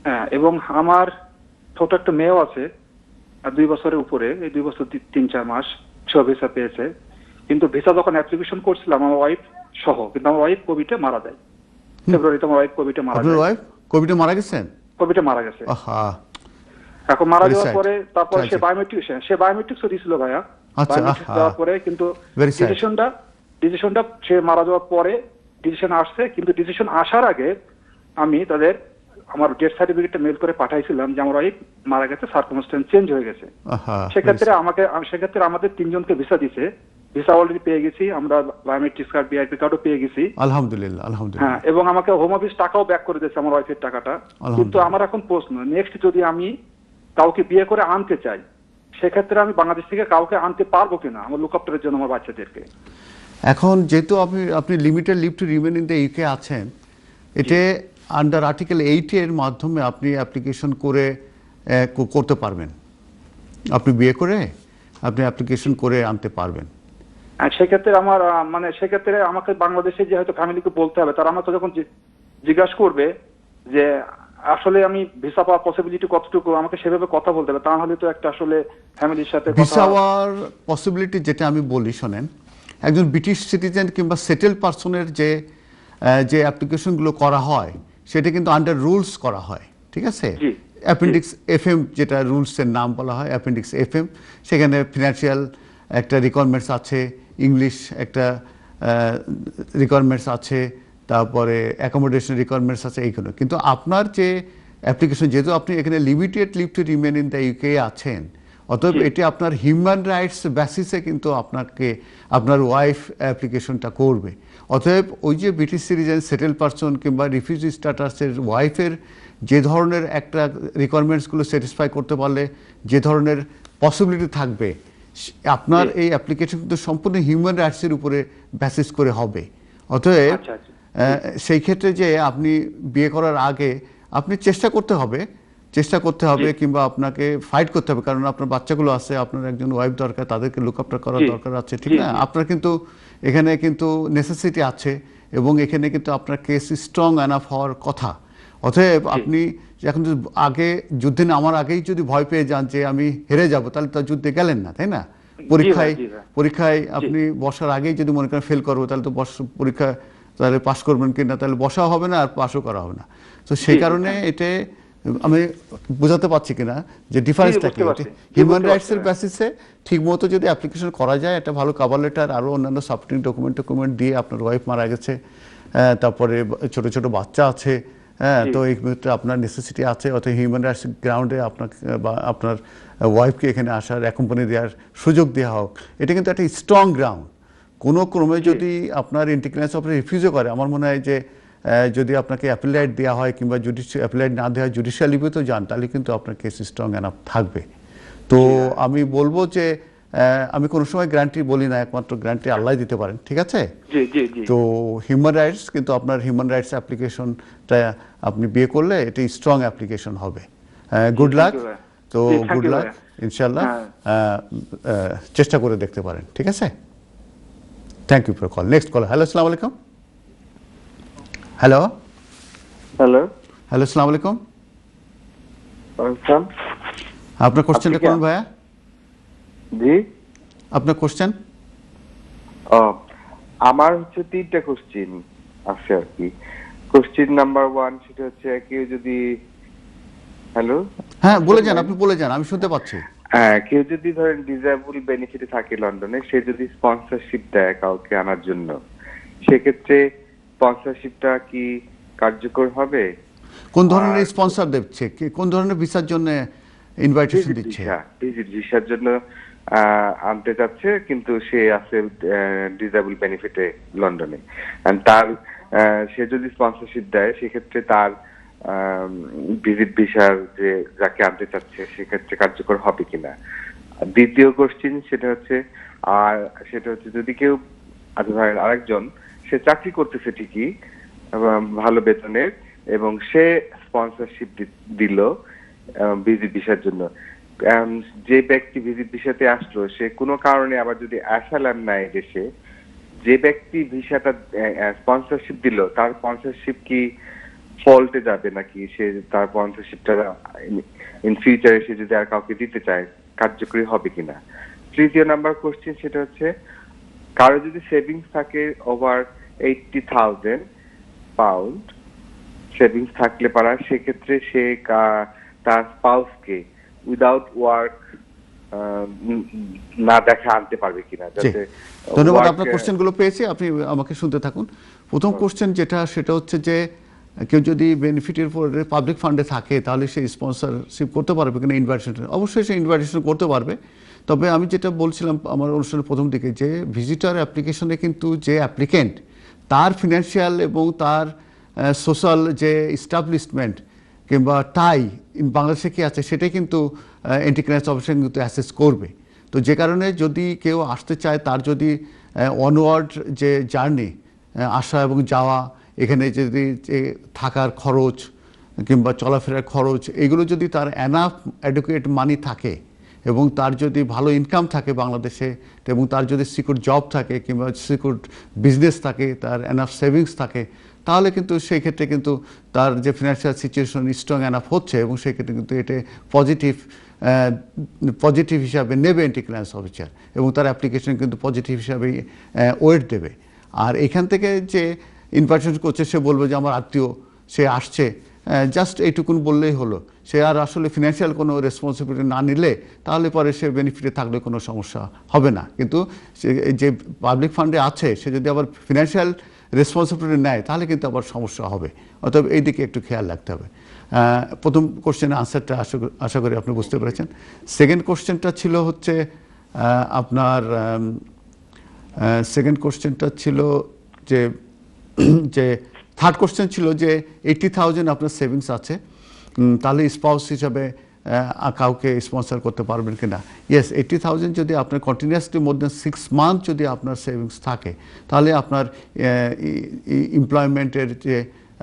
হ্যাঁ, এবং আমার ছোট একটা মেয়েও আছে 2 বছরের উপরে, এই 2 বছর 3-4 মাস সে ভিসা পেয়েছে। কিন্তু ভিসা যখন অ্যাপ্লিকেশন করছিলাম আমার ওয়াইফ সহ, কিন্তু আমার ওয়াইফ কোভিডে মারা যায়। ফেব্রুয়ারিতে আমার ওয়াইফ কোভিডে মারা যায়। আপনার ওয়াইফ কোভিডে মারা গেছেন? কোভিডে মারা গেছে। আহা, এখন মারা যাওয়ার পরে তারপরে সে বায়োমেট্রিক্স দিয়েছিল ভাইয়া। বায়োমেট্রিক্স দেওয়ার পরে কিন্তু ডিসিশনটা সে মারা যাওয়ার পরে ডিসিশন আসছে, কিন্তু ডিসিশন আসার আগে আমি তাদের আমার ডেথ সার্টিফিকেটটা মেল করে পাঠাইছিলাম যে আমার ওয়াইফ মারা গেছে, সার্কামস্ট্যান্স চেঞ্জ হয়ে গেছে। সেক্ষেত্রে আমাদের 3 জনকে ভিসা দিছে। ভিসা অলরেডি পেয়ে গেছি আমরা, বায়োমেট্রিক্স কার্ড, ভিআইপি কার্ডও পেয়ে গেছি, আলহামদুলিল্লাহ। হ্যাঁ, এবং আমাকে হোম অফিস টাকাও ব্যাক করে দিয়েছে আমার ওয়াইফের টাকাটা। কিন্তু আমার এখন প্রশ্ন, নেক্সট যদি আমি কাউকে বিয়ে করে আনতে চাই, সেক্ষেত্রে আমি বাংলাদেশ থেকে কাউকে আনতে পারবো কিনা আমার লুকআপটারের জন্য আমার বাচ্চাদেরকে? এখন যেহেতু আপনি limited leave to remain in the UK আছেন, এতে আন্ডার আর্টিকেল 8 এর মাধ্যমে আপনি অ্যাপ্লিকেশন করে করতে পারবেন। আপনি বিয়ে করে আপনি অ্যাপ্লিকেশন করে আনতে পারবেন। সেক্ষেত্রে আমার সেক্ষেত্রে আমাকে বাংলাদেশে যে হয়তো ফ্যামিলিকে বলতে হবে, তারা আমাকে যখন জিজ্ঞাসা করবে যে আসলে আমি ভিসা পাওয়ার পসিবিলিটি কতটুকু, আমাকে সেভাবে কথা বলতে হবে। তাহলে তো একটা আসলে ফ্যামিলির সাথে ভিসা পাওয়ার পসিবিলিটি যেটা আমি বলি শোনেন, একজন ব্রিটিশ সিটিজেন কিংবা সেটেল পারসনের যে অ্যাপ্লিকেশনগুলো করা হয় সেটা কিন্তু আন্ডার রুলস করা হয়। ঠিক আছে? অ্যাপেন্ডিক্স FM যেটা রুলসের নাম বলা হয়, অ্যাপেন্ডিক্স FM, সেখানে ফিনান্সিয়াল একটা রিকোয়ারমেন্টস আছে, ইংলিশ একটা রিকোয়ারমেন্টস আছে, তারপরে অ্যাকোমোডেশন রিকোয়ারমেন্টস আছে, এইগুলো। কিন্তু আপনার যে অ্যাপ্লিকেশন, যেহেতু আপনি এখানে limited leave to remain in the UK আছেন, অতএব এটি আপনার হিউম্যান রাইটস বেসিসে কিন্তু আপনার ওয়াইফ অ্যাপ্লিকেশনটা করবে। অতএব ওই যে ব্রিটিশ সিটিজেন, সেটেল পারসন কিংবা রিফিউজি স্ট্যাটাসের ওয়াইফের যে ধরনের একটা রিকোয়ারমেন্টসগুলো স্যাটিসফাই করতে পারলে যে ধরনের পসিবিলিটি থাকবে, আপনার এই অ্যাপ্লিকেশন কিন্তু সম্পূর্ণ হিউম্যান রাইটসের উপরে বেসিস করে হবে। অতএব সেই ক্ষেত্রে যে আপনি বিয়ে করার আগে আপনি চেষ্টা করতে হবে কিংবা আপনাকে ফাইট করতে হবে, কারণ আপনার বাচ্চাগুলো আছে, আপনার একজন ওয়াইফ দরকার, তাদেরকে লুক আফটার করার দরকার আছে। ঠিক না? আপনার কিন্তু এখানে কিন্তু নেসেসিটি আছে এবং এখানে কিন্তু আপনার কেস স্ট্রং এনাফ হওয়ার কথা। অতএব আপনি এখন যদি যুদ্ধে নামার আগেই যদি ভয় পেয়ে যান যে আমি হেরে যাব, তাহলে তো যুদ্ধে গেলেন না, তাই না? পরীক্ষায় আপনি বসার আগেই যদি মনে করেন ফেল করবো, তাহলে তো পরীক্ষা তাহলে পাস করবেন কিনা, তাহলে বসাও হবে না আর পাসও করা হবে না। তো সেই কারণে এটা আমি বোঝাতে পারছি কিনা যে ডিফারেন্সটা কি। হিউম্যান রাইটসের বেসিসে ঠিকমতো যদি অ্যাপ্লিকেশন করা যায়, একটা ভালো কভার লেটার আরও অন্যান্য সাপোর্টিং ডকুমেন্ট দিয়ে, আপনার ওয়াইফ মারা গেছে, তারপরে ছোট ছোট বাচ্চা আছে, তো এই মুহূর্তে আপনার নেসেসিটি আছে, অর্থাৎ হিউম্যান রাইটস গ্রাউন্ডে আপনাকে বা আপনার ওয়াইফকে এখানে আসার অ্যাকম্পানি দেওয়ার সুযোগ দেওয়া হোক, এটা কিন্তু একটা স্ট্রং গ্রাউন্ড। কোনো ক্রমে যদি আপনার ইন্টিগ্রেন্স অফ রিফিউজও করে, আমার মনে হয় যে যদি আপনাকে অ্যাপিলাইট দেওয়া হয় কিংবা অ্যাপিলাইট না দেওয়া হয়, জুডিশিয়াল লিভেতেও যান, তাহলে কিন্তু আপনার কেস স্ট্রং এনাফ থাকবে। তো আমি বলবো যে আমি কোনো সময় গ্যারান্টি বলি না, একমাত্র গ্যারান্টি আল্লাহ দিতে পারেন। ঠিক আছে? তো হিউম্যান রাইটস কিন্তু আপনার হিউম্যান রাইটস অ্যাপ্লিকেশনটা আপনি বিয়ে করলে এটি স্ট্রং অ্যাপ্লিকেশন হবে। Good luck. তো গুড লাক, ইনশাল্লাহ চেষ্টা করে দেখতে পারেন। ঠিক আছে? Thank you for call. Next call. Hello, আসসালামু আলাইকুম। হ্যালো, আসসালামু আলাইকুম। আপনার কোশ্চেনটা করুন ভাইয়া। জি, আপনার কোশ্চেন। আমার হচ্ছে 3টা কোশ্চেন আছে আর কি। কোশ্চেন নাম্বার 1 সেটা হচ্ছে কেউ যদি হ্যালো হ্যাঁ বলে যান, আপনি বলে যান, আমি শুনতে পাচ্ছি। হ্যাঁ, কেউ যদি ধরেন ডিজেবল বেনিফিটে থাকে লন্ডনে, সে যদি স্পন্সরশিপ দেয় কাউকে আনার জন্য, সেক্ষেত্রে স্পন্সরশিপটা কি কার্যকর হবে? কোন ধরনের স্পন্সর দিচ্ছে, কোন ধরনের ভিসার জন্য ইনভাইটেশন দিচ্ছে? ভিজিট ভিসার জন্য আনতে চাচ্ছে, কিন্তু সে আছে ডিজেবল বেনিফিটে লন্ডনে, তার সে যদি স্পন্সরশিপ দেয় সেক্ষেত্রে তার ভিজিট ভিসার যে যাকে আনতে চাচ্ছে সেক্ষেত্রে কার্যকর হবে কিনা। দ্বিতীয় কোশ্চেন সেটা হচ্ছে যদি কেউ ধরেন আরেকজন, সে চাকরি করতেছে ঠিকই ভালো বেতনের, এবং সে স্পন্সরশিপ দিল ভিজিট ভিসার জন্য, যে ব্যক্তি ভিজিট ভিসাতে আসলো সে কোনো কারণে আবার যদি অ্যাসাইলাম নেয় দেশে, যে ব্যক্তি ভিসাটা স্পন্সরশিপ দিল তার স্পন্সরশিপ কি ফল্টে যাবে নাকি সে তার স্পন্সরশিপটা ইন ফিউচারে সে যদি আর কাউকে দিতে চায় কার্যকরী হবে কিনা। তৃতীয় নাম্বার কোশ্চেন সেটা হচ্ছে কারো যদি সেভিংস থাকে ওভার 80,000 পাউন্ড সেভিংস থাকলে পারা, সেক্ষেত্রে সে তার স্পাউসকে উইদাউট ওয়ার্ক না দেখা আনতে পারবে কিনা। ধন্যবাদ, আপনার কোশ্চেনগুলো পেয়েছি, আপনি আমাকে শুনতে থাকুন। প্রথম কোশ্চেন সেটা হচ্ছে যে কেউ যদি বেনিফিটের পরে পাবলিক ফান্ডে থাকে তাহলে সে স্পন্সরশিপ করতে পারবে কিনা ইনভাইটেশন। অবশ্যই সে ইনভাইটেশন করতে পারবে, তবে আমি যেটা বলছিলাম আমার অনুষ্ঠানের প্রথম দিকে যে ভিজিটর অ্যাপ্লিকেশনে কিন্তু যে অ্যাপ্লিকেন্ট তার ফিনান্সিয়াল এবং তার সোশ্যাল যে এস্টাবলিশমেন্ট কিংবা টাই বাংলাদেশে কি আছে সেটাই কিন্তু এন্ট্রি ক্লিয়ারেন্স অফিসার কিন্তু অ্যাসেস করবে। তো যে কারণে যদি কেউ আসতে চায় তার যদি অনওয়ার্ড যে জার্নি আসা এবং যাওয়া, এখানে যদি থাকার খরচ কিংবা চলাফেরার খরচ, এগুলো যদি তার এনাফ অ্যাডুকুয়েট মানি থাকে এবং তার যদি ভালো ইনকাম থাকে বাংলাদেশে, এবং তার যদি সিকিউর জব থাকে কিংবা সিকিউর বিজনেস থাকে, তার এনাফ সেভিংস থাকে, তাহলে কিন্তু সেই ক্ষেত্রে কিন্তু তার যে ফিনান্সিয়াল সিচুয়েশন স্ট্রং এনাফ হচ্ছে, এবং সেই ক্ষেত্রে কিন্তু এটা পজিটিভ হিসাবে নেবে এন্ট্রি ক্লিয়ারেন্স অফিসার, এবং তার অ্যাপ্লিকেশন কিন্তু পজিটিভ হিসাবে ওয়েট দেবে। আর এখান থেকে যে ইনভাইটেশন করছে সে বলবে যে আমার আত্মীয় সে আসছে, জাস্ট এইটুকুন বললেই হলো, সে আর আসলে ফিনান্সিয়াল কোনো রেসপন্সিবিলিটি না নিলে তাহলে পরে সে বেনিফিটে থাকলে কোনো সমস্যা হবে না। কিন্তু যে পাবলিক ফান্ডে আছে সে যদি আবার ফিনান্সিয়াল রেসপন্সিবিলিটি নেয় তাহলে কিন্তু আবার সমস্যা হবে, অতএব এই দিকে একটু খেয়াল রাখতে হবে। প্রথম কোশ্চেনের আনসারটা আশা করি আপনি বুঝতে পেরেছেন। সেকেন্ড কোশ্চেনটা ছিল হচ্ছে আপনার সেকেন্ড কোশ্চেনটা ছিল যে থার্ড কোশ্চেন ছিল যে 80,000 আপনার সেভিংস আছে, তাহলে স্পাউস হিসাবে কাউকে স্পন্সর করতে পারবেন কিনা। ইয়েস, 80,000 যদি আপনার কন্টিনিউয়াসলি মোর দেন 6 মান্থ যদি আপনার সেভিংস থাকে, তাহলে আপনার এমপ্লয়মেন্টের যে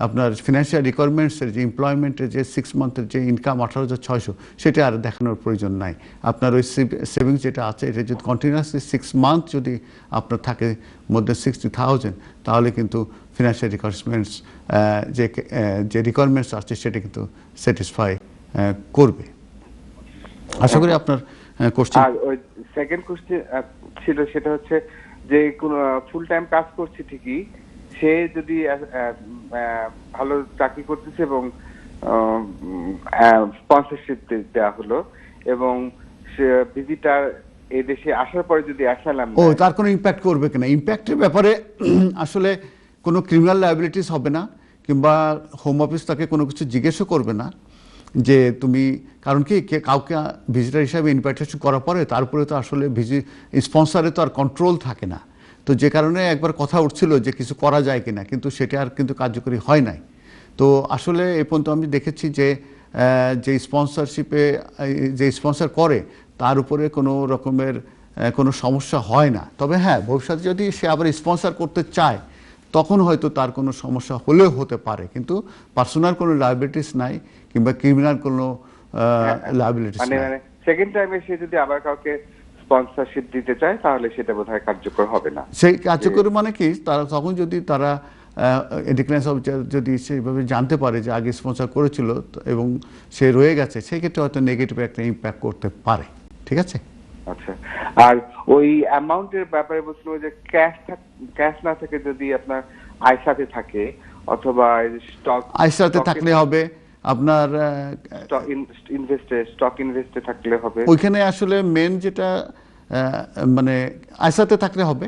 আপনার ফিনান্সিয়াল রিকোয়ারমেন্টসের যে এমপ্লয়মেন্টের যে 6 মান্থের যে ইনকাম 18,600 সেটা আর দেখানোর প্রয়োজন নাই। আপনার ওই সেভিংস যেটা আছে এটা যদি কন্টিনিউয়াসলি 6 মান্থ যদি আপনার থাকে মোর দেন 60,000, তাহলে কিন্তু ফিনান্সিয়াল রিকোয়ারমেন্টস যে রিকোয়ারমেন্টস আছে সেটা কিন্তু স্যাটিসফাই করবে। আশা করি আপনার কোশ্চেন। আর ওই সেকেন্ড কোশ্চেন ছিল সেটা হচ্ছে যে কোন ফুল টাইম কাজ করছে ঠিকই, সে যদি ভালো চাকরি করতেছে এবং স্পন্সরশিপ দেওয়া হলো, এবং সে ভিজিটার এই দেশে আসার পরে যদি অ্যাসাইলাম তার কোনো ইম্প্যাক্ট করবে কিনা। ইম্প্যাক্টের ব্যাপারে আসলে কোনো ক্রিমিনাল লায়াবিলিটিস হবে না, কিংবা হোম অফিস তাকে কোনো কিছু জিজ্ঞেসও করবে না যে তুমি, কারণ কি কাউকে ভিজিটার হিসাবে ইনভাইটেশন করার পরে তারপরে তো আসলে স্পন্সরে তো আর কন্ট্রোল থাকে না। তো যে কারণে একবার কথা উঠছিল যে কিছু করা যায় কিনা, কিন্তু সেটা আর কিন্তু কার্যকরী হয় নাই। তো আসলে এ পর্যন্ত আমি দেখেছি যে স্পন্সরশিপে যে স্পন্সর করে তার উপরে কোনো রকমের কোনো সমস্যা হয় না। তবে হ্যাঁ, ভবিষ্যতে যদি সে আবার স্পন্সর করতে চায় তখন হয়তো তার কোনো সমস্যা হলেও হতে পারে, কিন্তু পার্সোনাল কোনো লায়াবিলিটিস নাই কিংবা ক্রিমিনাল কোনো লায়াবিলিটিস নাই। মানে সেকেন্ড টাইমে সে যদি আবার কাউকে স্পন্সরশিপ দিতে চায় তাহলে সেটা বোধহয় কার্যকর হবে না। সেই কার্যকর মানে কি, তারা তখন যদি তারা এন্ট্রি ক্লিয়ারেন্স অফিসার যদি সেইভাবে জানতে পারে যে আগে স্পন্সর করেছিল এবং সে রয়ে গেছে, সেই ক্ষেত্রে হয়তো নেগেটিভ একটা ইম্প্যাক্ট করতে পারে। ঠিক আছে। আচ্ছা, আর ওই অ্যামাউন্টের ব্যাপারে বলছিল যে ক্যাশ না থাকে যদি আপনার আয় সাথে থাকে, অথবা স্টক আইসাতে থাকলে হবে, আপনার স্টক ইনভেস্টে থাকলে হবে। ওইখানে আসলে মেন যেটা মানে আইসাতে থাকলে হবে,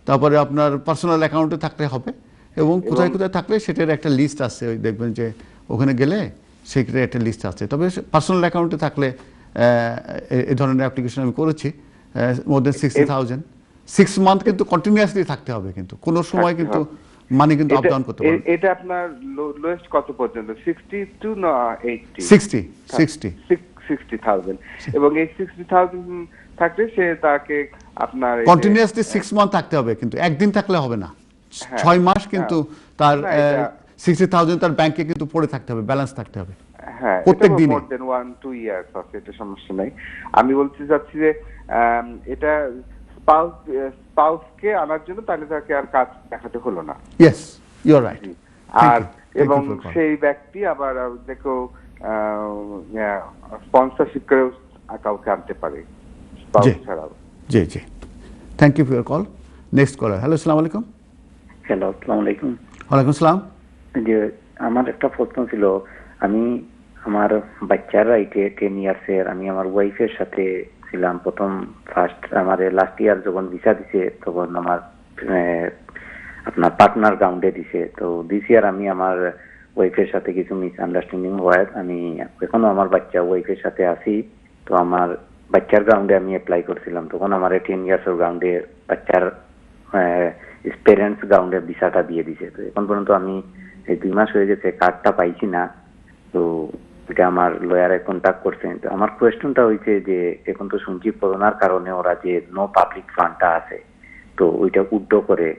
তারপরে আপনার পার্সোনাল অ্যাকাউন্টে থাকলে হবে, এবং কোথায় কোথায় থাকলে সেটার একটা লিস্ট আছে, ওই দেখবেন যে ওখানে গেলে সেক্ষেত্রে একটা লিস্ট আছে। তবে পার্সোনাল অ্যাকাউন্টে থাকলে এই ধরনের অ্যাপ্লিকেশন আমি করেছি, মোর দেন 60,000 6 মান্থ কিন্তু কন্টিনিউয়াসলি থাকতে হবে, কিন্তু কোনো সময় কিন্তু মানি কিন্তু আপ ডাউন করতে পারবে। এটা আপনার লোয়েস্ট কত পর্যন্ত? 62 না 80? 60,000। এবং এই 60,000 থাকলে সে তাকে আপনার কন্টিনিউয়াসলি 6 মান্থ থাকতে হবে, কিন্তু একদিন থাকলে হবে না, 6 মাস কিন্তু তার 60,000 তার ব্যাংকে কিন্তু পড়ে থাকতে হবে, ব্যালেন্স থাকতে হবে। হ্যাঁ, প্রত্যেক দিনে। মোর দেন 1-2 ইয়ার্স আছে, এটা সমস্যা নাই। আমি বলতে চাচ্ছি যে এটা স্পাউসকে আনার জন্য তাহলে তাকে আর কাজ দেখাতে হলো না। Yes, you are right. আর এবং সেই ব্যক্তি আবার দেখো স্পন্সরশিপ করে কাউকে আনতে পারে স্পাউস ছাড়াও। জি জি, thank you for your call. Next caller. Hello, আসসালামু আলাইকুম। হ্যালো, আসসালামু আলাইকুম। ওয়ালাইকুম আসসালাম। যে আমার একটা প্রশ্ন ছিল, আমি আমার বাচ্চার রাইটে 10 ইয়ার্সের, আমি আমার ওয়াইফের সাথে ছিলাম ফার্স্ট আমার লাস্ট ইয়ার যখন ভিসা দিছে তখন আমার আপনার পার্টনার গ্রাউন্ডে দিছে। তো দিস ইয়ার আমি আমার ওয়াইফের সাথে কিছু মিসআন্ডারস্ট্যান্ডিং হয়, আমি এখনো আমার বাচ্চা ওয়াইফের সাথে আছি। তো আমার বাচ্চার গ্রাউন্ডে আমি অ্যাপ্লাই করছিলাম, তখন আমার 10 ইয়ার্সের গ্রাউন্ডে বাচ্চার প্যারেন্টস গ্রাউন্ডে ভিসাটা দিয়ে দিছে। তো এখন পর্যন্ত আমি এই 2 মাস হয়ে গেছে, কার্ডটা পাইছি না। তো এটা আমার লয়ারে কন্ট্যাক্ট করছেন। তো আমার কোয়েশ্চনটা হয়েছে যে এখন তো শুনছি করোনার কারণে ওরা যে নো পাবলিক ফান্ডটা আছে, তো ওইটা উইথড্র করে,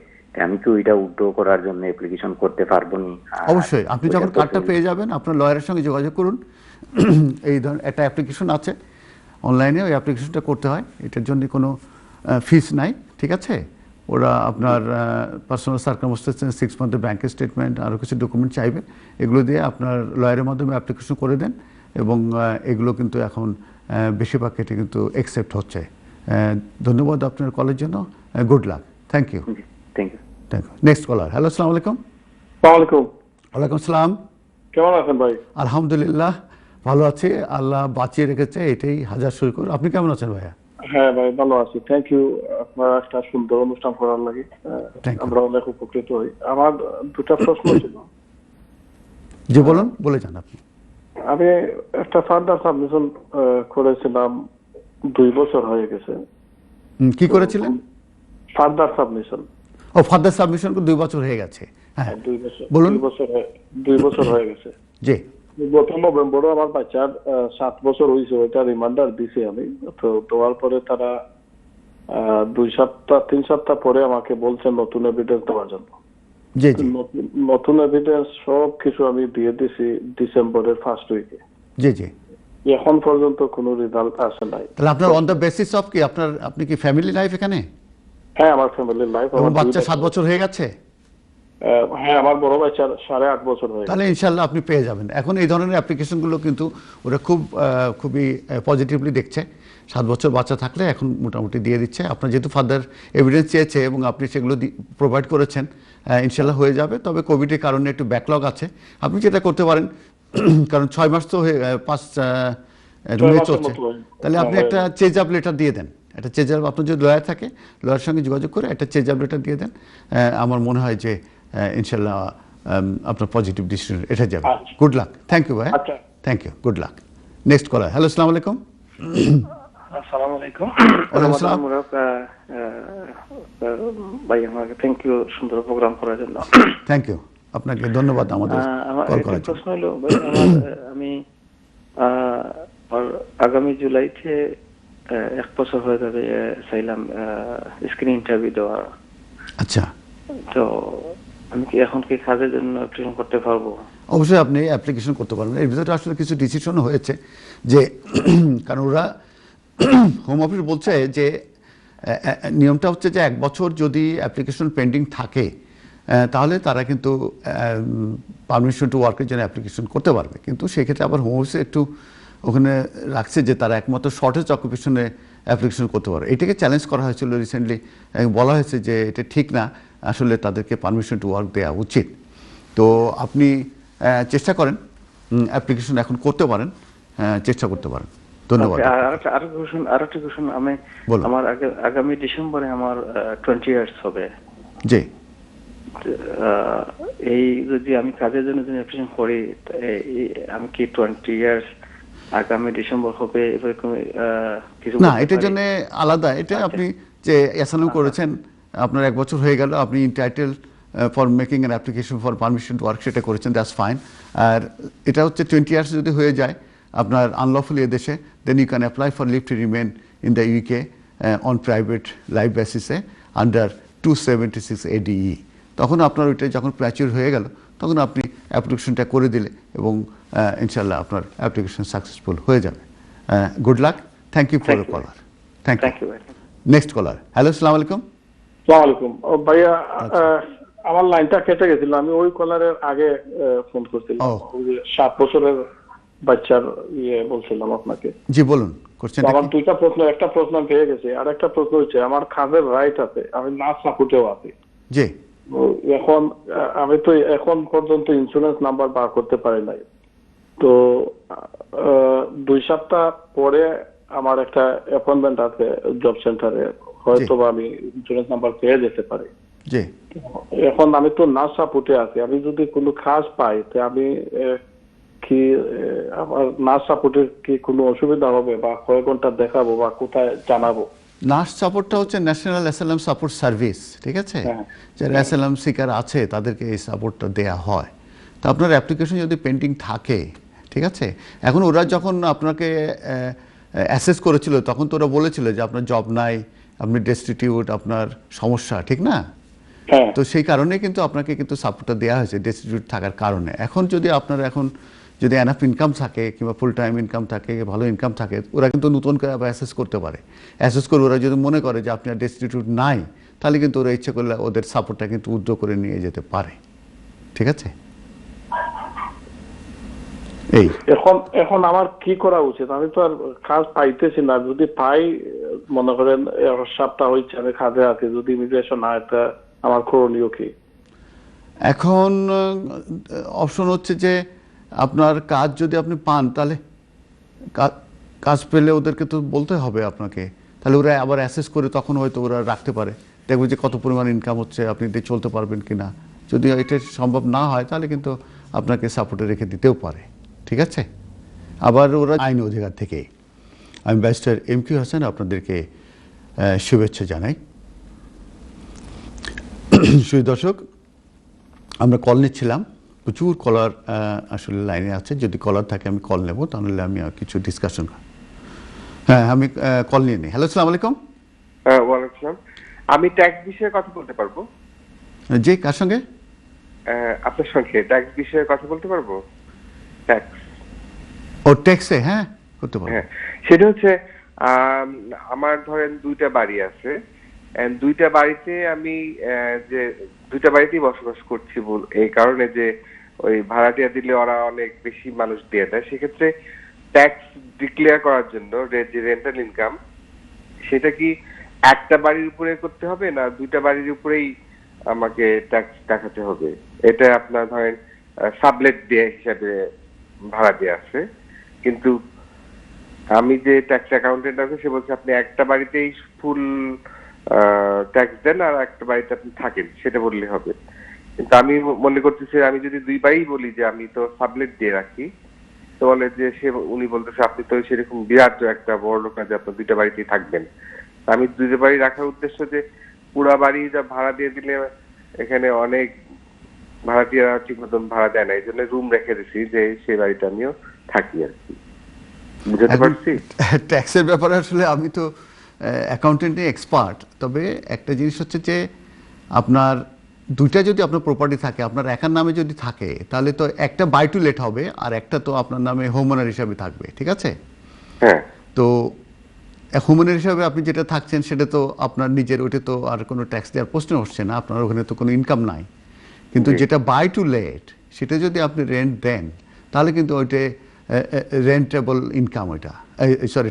আমি কি ওইটা উইথড্র করার জন্য অ্যাপ্লিকেশন করতে পারবো নি? অবশ্যই, আপনি যখন কার্ডটা পেয়ে যাবেন আপনার লয়ারের সঙ্গে যোগাযোগ করুন। এই ধরনের একটা অ্যাপ্লিকেশন আছে অনলাইনে, ওই অ্যাপ্লিকেশনটা করতে হয়, এটার জন্য কোনো ফিস নাই, ঠিক আছে? ওরা আপনার পার্সোনাল সার্কামস্টেন্স, 6 মান্থের ব্যাংকের স্টেটমেন্ট, আরও কিছু ডকুমেন্ট চাইবে, এগুলো দিয়ে আপনার লয়ারের মাধ্যমে অ্যাপ্লিকেশন করে দেন, এবং এগুলো কিন্তু এখন বেশিরভাগ ক্ষেত্রে কিন্তু অ্যাকসেপ্ট হচ্ছে। ধন্যবাদ আপনার কলের জন্য, good luck, thank you. Thank you. Next caller. Hello, আসসালামু আলাইকুম। ওয়ালাইকুম। ওয়ালাইকুম আসসালাম। কেমন আছেন ভাই? আলহামদুলিল্লাহ ভালো আছি, আল্লাহ বাঁচিয়ে রেখেছে, এটাই হাজার শুকর। আপনি কেমন আছেন ভাইয়া? হ্যাঁ ভাই, ভালো আছি, থ্যাংক ইউ। আপনারা একটা সুন্দর অনুষ্ঠান করার লাগে আমরা অনেক উপকৃত হই। আমার 2টা প্রশ্ন ছিল। জি বলুন, বলে যান আপনি। আমি একটা ফার্দার সাবমিশন করেছিলাম, 2 বছর হয়ে গেছে। কি করেছিলেন? Further submission. ও, ফার্দার সাবমিশন 2 বছর হয়ে গেছে। হ্যাঁ, 2 বছর। বলুন। 2 বছর হয়ে গেছে। জি। গত নভেম্বরে আমার বাচ্চার 7 বছর হয়েছে, ওইটা রিমাইন্ডার দিছি আমি। তো দেওয়ার পরে তারা 3 সপ্তাহ পরে আমাকে বলছে নতুন এভিডেন্স দেওয়ার জন্য। জি জি। নতুন এভিডেন্স সব কিছু আমি দিয়ে দিছি ডিসেম্বরের ফার্স্ট উইকে। জি জি। এখন পর্যন্ত কোনো রেজাল্ট আসে নাই। তাহলে আপনার অন দ্য বেসিস অফ কি আপনি কি ফ্যামিলি লাইফ এখানে? হ্যাঁ, আমার ফ্যামিলি লাইফ। আমার বাচ্চা 7 বছর হয়ে গেছে। হ্যাঁ, আমার বড় বাচ্চার 8.5 বছর হয়ে গেছে। তাহলে ইনশাআল্লাহ আপনি পেয়ে যাবেন। এখন এই ধরনের অ্যাপ্লিকেশনগুলো কিন্তু ওরা খুবই পজিটিভলি দেখছে। 7 বছর বাচ্চা থাকলে এখন মোটামুটি দিয়ে দিচ্ছে। আপনার যেহেতু ফার্দার এভিডেন্স চেয়েছে এবং আপনি সেগুলো প্রোভাইড করেছেন, ইনশাআল্লাহ হয়ে যাবে। তবে কোভিডের কারণে একটু ব্যাকলগ আছে। আপনি যেটা করতে পারেন, কারণ 6 মাস তো হয়ে 5 মে চলছে, তাহলে আপনি একটা চেঞ্জ আপ লেটার দিয়ে দেন। একটা চেঞ্জ আপ, আপনার যদি লয়ার থাকে লয়ারের সঙ্গে যোগাযোগ করে একটা চেঞ্জ আপ লেটার দিয়ে দেন। আমার মনে হয় যে ইনশাআল্লাহ আপনার পজিটিভ ডিসিশন এটা যাবে। Good luck. থ্যাংক ইউ ভাই। Thank you, good luck. Next caller. Hello, আসসালামু আলাইকুম। আসসালামু আলাইকুম। ওয়ালাইকুম আসসালাম। ভাই, আমাকে থ্যাংক ইউ সুন্দর প্রোগ্রাম করার জন্য। থ্যাংক ইউ, আপনাকে ধন্যবাদ আমাদের কল করার জন্য। প্রশ্ন হলো ভাই, আমি আগামী জুলাইতে 1 বছর হয়ে যাবে চাইলাম স্ক্রিন ইন্টারভিউ দেওয়া। আচ্ছা, তো আমি কি এখন কি কাজের জন্য অ্যাপ্লিকেশন করতে পারবো? অবশ্যই আপনি অ্যাপ্লিকেশন করতে পারবেন। এর ভিতরে আসলে কিছু ডিসিশন হয়েছে যে, কারণ ওরা হোম অফিস বলছে যে নিয়মটা হচ্ছে যে 1 বছর যদি অ্যাপ্লিকেশন পেন্ডিং থাকে তাহলে তারা কিন্তু পারমিশন টু ওয়ার্কের জন্য অ্যাপ্লিকেশন করতে পারবে। কিন্তু সেক্ষেত্রে আবার হোম অফিসে একটু ওখানে রাখছে যে তারা একমাত্র শর্টেজ অকুপেশনে অ্যাপ্লিকেশন করতে পারবে। এটাকে চ্যালেঞ্জ করা হয়েছিল রিসেন্টলি, বলা হয়েছে যে এটা ঠিক না, আসলে তাদেরকে পারমিশন টু ওয়ার্ক দেওয়া উচিত। তো আপনি চেষ্টা করেন, অ্যাপ্লিকেশন এখন করতে পারেন, চেষ্টা করতে পারেন। ধন্যবাদ। আরেকটা কোশ্চেন, আমি আমার আগামী ডিসেম্বরে আমার 20 ইয়ার্স হবে। জি। এই যদি আমি কাজের জন্য অ্যাপ্লিকেশন করি, আমি কি 20 ইয়ার্স আগামী ডিসেম্বর হবে এরকম কিছু? না, এটার জন্য আলাদা। এটা আপনি যে অ্যাসাইনমেন্ট করেছেন, আপনার 1 বছর হয়ে গেল, আপনি entitled for making an application for permission to work, সেটা করেছেন, দ্যাটস ফাইন। আর এটা হচ্ছে 20 ইয়ার্স যদি হয়ে যায় আপনার আনলফুলি এদেশে, then you can apply for leave to remain in the UK on private life বেসিসে আন্ডার 276 ADE। তখন আপনার ওইটা যখন ম্যাচিউর হয়ে গেল, তখন আপনি অ্যাপ্লিকেশনটা করে দিলে এবং ইনশাল্লাহ আপনার অ্যাপ্লিকেশন সাকসেসফুল হয়ে যাবে। Good luck. Thank you for caller. Thank you. Next caller. Hello, আসসালামু আলাইকুম। আসসালামু আলাইকুম ভাইয়া, আমার লাইনটা কেটে গেছিল, আমি ওই কলারের আগে ফোন করছিলাম। 7 বছরের বাচ্চার বলছিলাম আপনাকে। জি বলুন। আমার 2টা প্রশ্ন, একটা প্রশ্ন পেয়ে গেছে, আর একটা প্রশ্ন হচ্ছে আমার কাজের রাইট আছে, আমি না সাপোর্টেও আছি। জি। এখন আমি তো এখন পর্যন্ত ইন্স্যুরেন্স নাম্বার বার করতে পারি নাই। তো 2 সপ্তাহ পরে আমার একটা অ্যাপয়েন্টমেন্ট আছে জব সেন্টারে, হয়তো আমি ইন্স্যুরেন্স নাম্বার পেয়ে যেতে পারি। জি। এখন আমি তো না সাপোর্টে আছি, আমি যদি কোনো কাজ পাই তো আমি কি আমার না সাপোর্টের কি কোনো অসুবিধা হবে, বা কয়েক ঘন্টা দেখাবো বা কোথায় জানাবো? নার্স সাপোর্টটা হচ্ছে ন্যাশনাল অ্যাসাইলাম সাপোর্ট সার্ভিস, ঠিক আছে? যারা অ্যাসাইলাম সিকার আছে তাদেরকে এই সাপোর্টটা দেয়া হয়। তো আপনার অ্যাপ্লিকেশন যদি পেন্ডিং থাকে, ঠিক আছে, এখন ওরা যখন আপনাকে অ্যাসেস করেছিল তখন তো ওরা বলেছিল যে আপনার জব নাই, আপনি ডেস্টিটিউট, আপনার সমস্যা, ঠিক না? তো সেই কারণে কিন্তু আপনাকে কিন্তু সাপোর্টটা দেওয়া হয়েছে, ডেস্টিটিউট থাকার কারণে। এখন যদি আপনার যদি এনাফ ইনকাম থাকে কিংবা ফুল টাইম ইনকাম থাকে, ভালো ইনকাম থাকে, ওরা কিন্তু নতুন করে অ্যাসেস করতে পারে। অ্যাসেস করে ওরা যদি মনে করে যে আপনার ডেস্টিটিউট নাই, তাহলে কিন্তু ওরা ইচ্ছে করলে ওদের সাপোর্টটা কিন্তু উইথড্র করে নিয়ে যেতে পারে, ঠিক আছে? এই এখন আমার কি করা উচিত? আমি তো আর কাজ পাইতেছি না, যদি পাই মনে করেন সপ্তাহ হয়েছে আমি কাজে আছি, যদি ইমিগ্রেশন না, এটা আমার করণীয় কি? এখন অপশন হচ্ছে যে আপনার কাজ যদি আপনি পান, তাহলে কাজ পেলে ওদেরকে তো বলতে হবে আপনাকে, তাহলে ওরা আবার অ্যাসেস করে তখন হয়তো ওরা রাখতে পারে, দেখবে যে কত পরিমাণ ইনকাম হচ্ছে, আপনি দিয়ে চলতে পারবেন কিনা। যদি এটা সম্ভব না হয় তাহলে কিন্তু আপনাকে সাপোর্টে রেখে দিতেও পারে, ঠিক আছে? আবার ওরা আইন অধিকার থেকে। আমি ব্যারিস্টার MQ হাসান আপনাদেরকে শুভেচ্ছা জানাই। সুধী দর্শক, আমরা কল নিচ্ছিলাম, প্রচুর কলার আসলে লাইনে আছে। যদি কলার থাকে আমি কল নেব, তাহলে আমি কিছু ডিসকাশন। হ্যাঁ, আমি কল নিয়ে নিই। হ্যালো, আসসালামু আলাইকুম। ওয়ালাইকুম আসসালাম। আমি ট্যাক্স বিষয়ে কথা বলতে পারবো? জি, কার সঙ্গে? আপনার সঙ্গে ট্যাক্স বিষয়ে কথা বলতে পারবো? ট্যাক্স ও ট্যাক্সে, হ্যাঁ করতে পারবো। হ্যাঁ, সেটা হচ্ছে আমার ধরেন 2টা বাড়ি আছে, 2টা বাড়িতে আমি যে 2টা বাড়িতেই বসবাস করছি এই কারণে যে ওই ভাড়াটিয়া দিলে ওরা অনেক বেশি মানুষ দিয়ে দেয়, সেক্ষেত্রে ট্যাক্স ডিক্লেয়ার করার জন্য যে রেন্টাল ইনকাম, সেটা কি একটা বাড়ির উপরে করতে হবে না 2টা বাড়ির উপরেই আমাকে ট্যাক্স দেখাতে হবে? এটা আপনার ধরেন সাবলেট দিয়ে হিসাবে ভাড়া দিয়ে আছে, কিন্তু আমি যে ট্যাক্স অ্যাকাউন্টেন্ট আছে সে বলছে আপনি একটা বাড়িতেই ফুল ট্যাক্স দেন আর একটা বাড়িতে আপনি থাকেন, সেটা বললে হবে। কিন্তু আমি মনে করতেছি আমি যদি 2 বাড়ি বলি যে আমি তো সাবলেট দিয়ে রাখি, তো বলে যে উনি বলতেছে আপনি তো সেরকম বিরাট একটা বড় লোক না যে আপনার 2টা বাড়িতেই থাকবেন। আমি 2টা বাড়ি রাখার উদ্দেশ্য যে পুরা বাড়ি যা ভাড়া দিয়ে দিলে এখানে অনেক ভাড়াটিয়ারা ঠিক মতন ভাড়া দেয় না, এই জন্য রুম রেখে দিছি যে সেই বাড়িটা আমিও থাকি আর কি। বুঝতে পারছি? ট্যাক্সের ব্যাপারে আসলে আমি তো অ্যাকাউন্টেন্টে এক্সপার্ট, তবে একটা জিনিস হচ্ছে যে আপনার 2টা যদি আপনার প্রপার্টি থাকে, আপনার একার নামে যদি থাকে, তাহলে তো একটা বাই টু লেট হবে আর একটা তো আপনার নামে হোমওনার হিসাবে থাকবে, ঠিক আছে? হ্যাঁ। তো হোমওনার হিসাবে আপনি যেটা থাকছেন সেটা তো আপনার নিজের, ওইটা তো আর কোনো ট্যাক্স দেওয়ার প্রশ্ন হচ্ছে না, আপনার ওখানে তো কোনো ইনকাম নাই। কিন্তু যেটা বাই টু লেট, সেটা যদি আপনি রেন্ট দেন, তাহলে কিন্তু ওইটা রেন্টেবল ইনকাম, ওইটা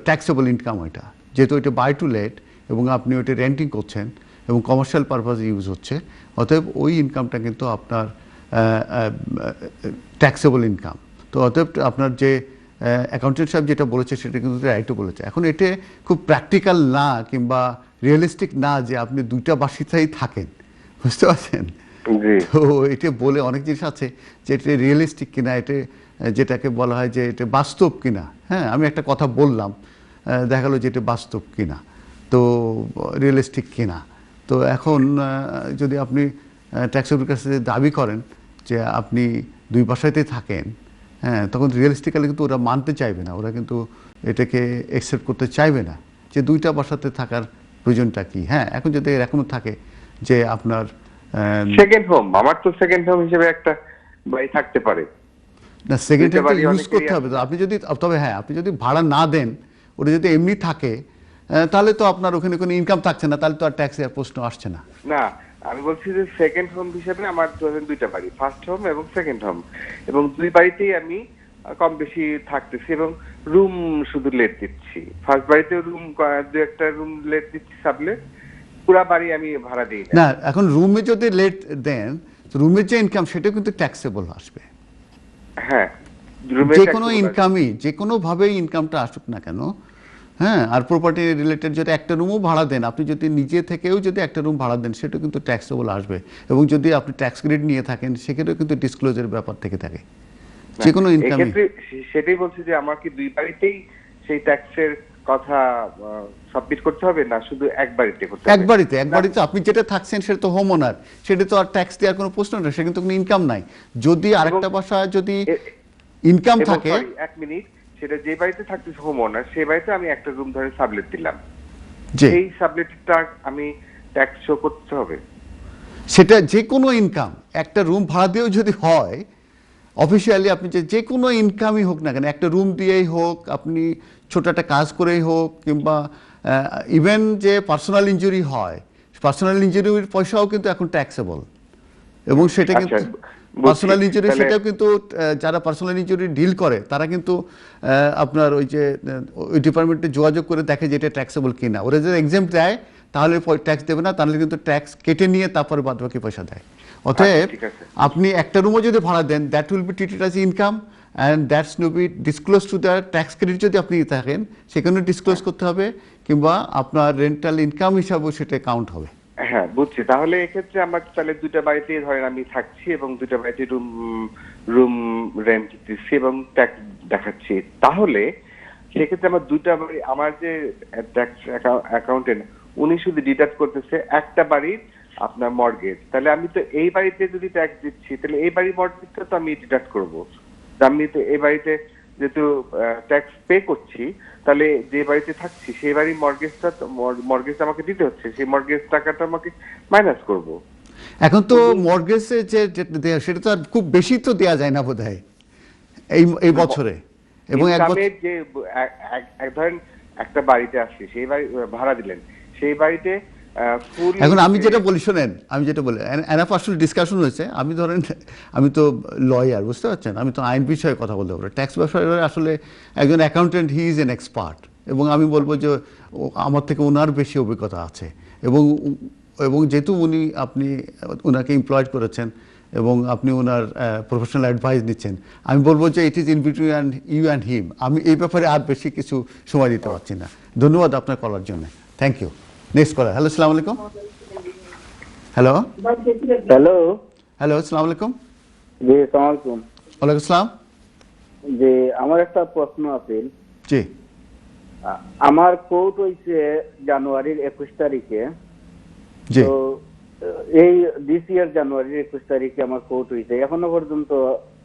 ট্যাক্সেবল ইনকাম ওইটা, যেহেতু ওইটা বাই টু লেট এবং আপনি ওইটা রেন্টিং করছেন এবং কমার্শিয়াল পারপাস ইউজ হচ্ছে, অতএব ওই ইনকামটা কিন্তু আপনার ট্যাক্সেবল ইনকাম। তো অতএব আপনার যে অ্যাকাউন্টেন্ট সাহেব যেটা বলেছে সেটা কিন্তু রাইটও বলেছে। এখন এটা খুব প্র্যাকটিক্যাল না কিংবা রিয়েলিস্টিক না যে আপনি দুইটা বাসাতেই থাকেন, বুঝতে পারছেন? তো এটা বলে অনেক জিনিস আছে যে এটা রিয়েলিস্টিক কিনা, এটা যেটাকে বলা হয় যে এটা বাস্তব কিনা। হ্যাঁ, আমি একটা কথা বললাম, দেখা গেলো যে এটা বাস্তব কিনা, তো রিয়েলিস্টিক কিনা। তো এখন যদি আপনি ট্যাক্সের কাছে দাবি করেন যে আপনি দুই বাসাতেই থাকেন, হ্যাঁ, তখন রিয়েলিস্টিক্যালি কিন্তু ওরা মানতে চাইবে না, ওরা কিন্তু এটাকে অ্যাকসেপ্ট করতে চাইবে না যে দুইটা বাসাতে থাকার প্রয়োজনটা কি। হ্যাঁ, এখন যদি এরকমও থাকে যে আপনার সেকেন্ড হোম, আমার তো সেকেন্ড হোম হিসেবে একটা বাড়ি থাকতে পারে না, সেকেন্ড হোম ইউজ করতে হবে। তো আপনি যদি, তবে হ্যাঁ, আপনি যদি ভাড়া না দেন, ওটা যদি এমনি থাকে, তাহলে তো আপনার ওখানে কোনো ইনকাম থাকছে না, তাহলে তো আর ট্যাক্সের প্রশ্ন আসছে না। না, আমি বলছি যে সেকেন্ড হোম হিসেবে আমার ধরেন দুইটা বাড়ি, ফার্স্ট হোম এবং সেকেন্ড হোম, এবং দুই বাড়িতেই আমি কম বেশি থাকতেছি এবং রুম শুধু লেট দিচ্ছি। ফার্স্ট বাড়িতে রুম দু একটা রুম লেট দিচ্ছি, সাবলেট, পুরা বাড়ি আমি ভাড়া দিই না। এখন রুমে যদি লেট দেন, রুমের যে ইনকাম সেটা কিন্তু ট্যাক্সেবল আসবে। হ্যাঁ, যে কোনো ইনকামই, যে কোনো ভাবেই ইনকামটা আসুক না কেন, হ্যাঁ, আর প্রপার্টি রিলেটেড যদি একটা রুমও ভাড়া দেন, আপনি যদি নিজে থেকেও যদি একটা রুম ভাড়া দেন, সেটা কিন্তু ট্যাক্সেবল আসবে। এবং যদি আপনি ট্যাক্স ক্রেডিট নিয়ে থাকেন, সেক্ষেত্রেও কিন্তু ডিসক্লোজারের ব্যাপার থেকে থাকে যে কোনো ইনকাম। সেটাই বলছি যে আমার কি দুই বাড়িতেই সেই ট্যাক্সের কথা সাবমিট করতে হবে, না শুধু এক বাড়িতে করতে হবে? এক বাড়িতে আপনি যেটা থাকছেন সেটা তো হোম ওনার, সেটা তো আর ট্যাক্স দেওয়ার কোনো প্রশ্ন নেই, সেটা কিন্তু কোনো ইনকাম নাই। যদি আরেকটা বাসা যদি ইনকাম থাকে, এক মিনিট, সেটা যে বাড়িতে থাকতেছে হোম ওনার, সেই বাড়িতে আমি একটা রুম ধরে সাবলেট দিলাম, এই সাবলেটটা আমি ট্যাক্স শো করতে হবে? সেটা যে কোনো ইনকাম, একটা রুম ভাড়া দিয়েও যদি হয় অফিসিয়ালি, আপনি যে কোনো ইনকামই হোক না কেন, একটা রুম দিয়েই হোক, আপনি ছোট একটা কাজ করেই হোক, কিংবা ইভেন যে পার্সোনাল ইনজুরি হয়, পার্সোনাল ইনজুরির পয়সাও কিন্তু এখন ট্যাক্সেবল। এবং সেটা কিন্তু পার্সোনাল ইনজুরি, সেটাও কিন্তু যারা পার্সোনাল ইনজুরি ডিল করে তারা কিন্তু আপনার ওই যে ওই ডিপার্টমেন্টে যোগাযোগ করে দেখে যে এটা ট্যাক্সেবল কিনা। ওরা যদি এক্সাম্পট দেয় তাহলে ট্যাক্স দেবে না, তাহলে কিন্তু ট্যাক্স কেটে নিয়ে তারপরে বাদবাকি পয়সা দেয়। অতএব আপনি একটা রুমও যদি ভাড়া দেন, that will be treated as income and that's no be disclose to the tax credit. যদি আপনি থাকেন সেখানে ডিসক্লোজ করতে হবে, কিংবা আপনার রেন্টাল ইনকাম হিসাবেও সেটা কাউন্ট হবে। হ্যাঁ, বুঝছি। তাহলে এক্ষেত্রে আমার তাহলে দুইটা বাড়িতে ধরেন আমি থাকছি এবং দুইটা বাড়িতে রুম রেন্ট দিচ্ছি এবং ট্যাক্স দেখাচ্ছি, তাহলে সেক্ষেত্রে আমার দুইটা বাড়ি, আমার যে ট্যাক্স অ্যাকাউন্টেন্ট উনি শুধু ডিডাক্ট করতেছে একটা বাড়ির আপনার মর্গেজ, তাহলে আমি তো এই বাড়িতে যদি ট্যাক্স দিচ্ছি, তাহলে এই বাড়ির মর্গেজটা তো আমি ডিডাক্ট করবো। আমি তো এই বাড়িতে যেহেতু ট্যাক্স পে করছি, তাহলে যে বাড়িতে থাকছি সেই বাড়ির মর্গেজ আমাকে দিতে হচ্ছে, সেই মর্গেজ টাকাটা আমাকে মাইনাস করব। এখন তো মর্গেজে যে সেটা তো আর খুব বেশি তো দেওয়া যায় না বোধহয় এই বছরে। এবং যে ধরেন একটা বাড়িতে আসছি, সেই বাড়ি ভাড়া দিলেন, সেই বাড়িতে এখন আমি যেটা বলি শোনেন, আমি যেটা বলি এনাফ আসলে ডিসকাশন হয়েছে। আমি ধরেন, আমি তো লয়ার, বুঝতে পারছেন, আমি তো আইন বিষয়ে কথা বলতে পারি। ট্যাক্স বিষয়ে আসলে একজন accountant, he is an expert, এবং আমি বলবো যে আমার থেকে ওনার বেশি অভিজ্ঞতা আছে। এবং যেহেতু আপনি ওনাকে এমপ্লয়েড করেছেন এবং আপনি ওনার প্রফেশনাল অ্যাডভাইস নিচ্ছেন, আমি বলবো যে it is in between you and him. আমি এই ব্যাপারে আর বেশি কিছু সময় দিতে পারছি না। ধন্যবাদ আপনার কলার জন্য, thank you. Next caller. Hello, আসসালামু আলাইকুম। হ্যালো হ্যালো হ্যালো, আসসালামু আলাইকুম। জি, আসসালামু আলাইকুম। ওয়ালাইকুম আসসালাম। যে আমার একটা প্রশ্ন আছে। জি। আমার কোর্ট হইছে জানুয়ারির 21 তারিখে। জি। তো এই দিস ইয়ার জানুয়ারির 21 তারিখে আমার কোর্ট হইছে, এখনো পর্যন্ত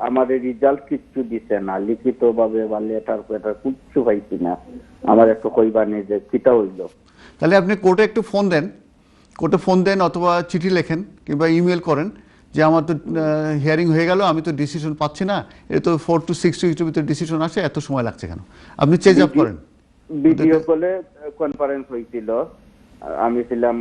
আমাদের রেজাল্ট কিছু দিছে না, লিখিত ভাবে বা লেটার পেটার কিছু পাইছি না। আমার একটু কইবানি যে কিটা হইল। তাহলে আপনি কোর্টে একটু ফোন দেন, অথবা চিঠি লেখেন কিংবা ইমেল করেন যে আমার তো হিয়ারিং হয়ে গেল, আমি তো ডিসিশন পাচ্ছি না, এটা তো 4 to 6 উইকের ভিতরে ডিসিশন আসে, এত সময় লাগছে কেন? আপনি চেঞ্জ আপ করেন। ভিডিও কলে কনফারেন্স হয়েছিল, আমি ছিলাম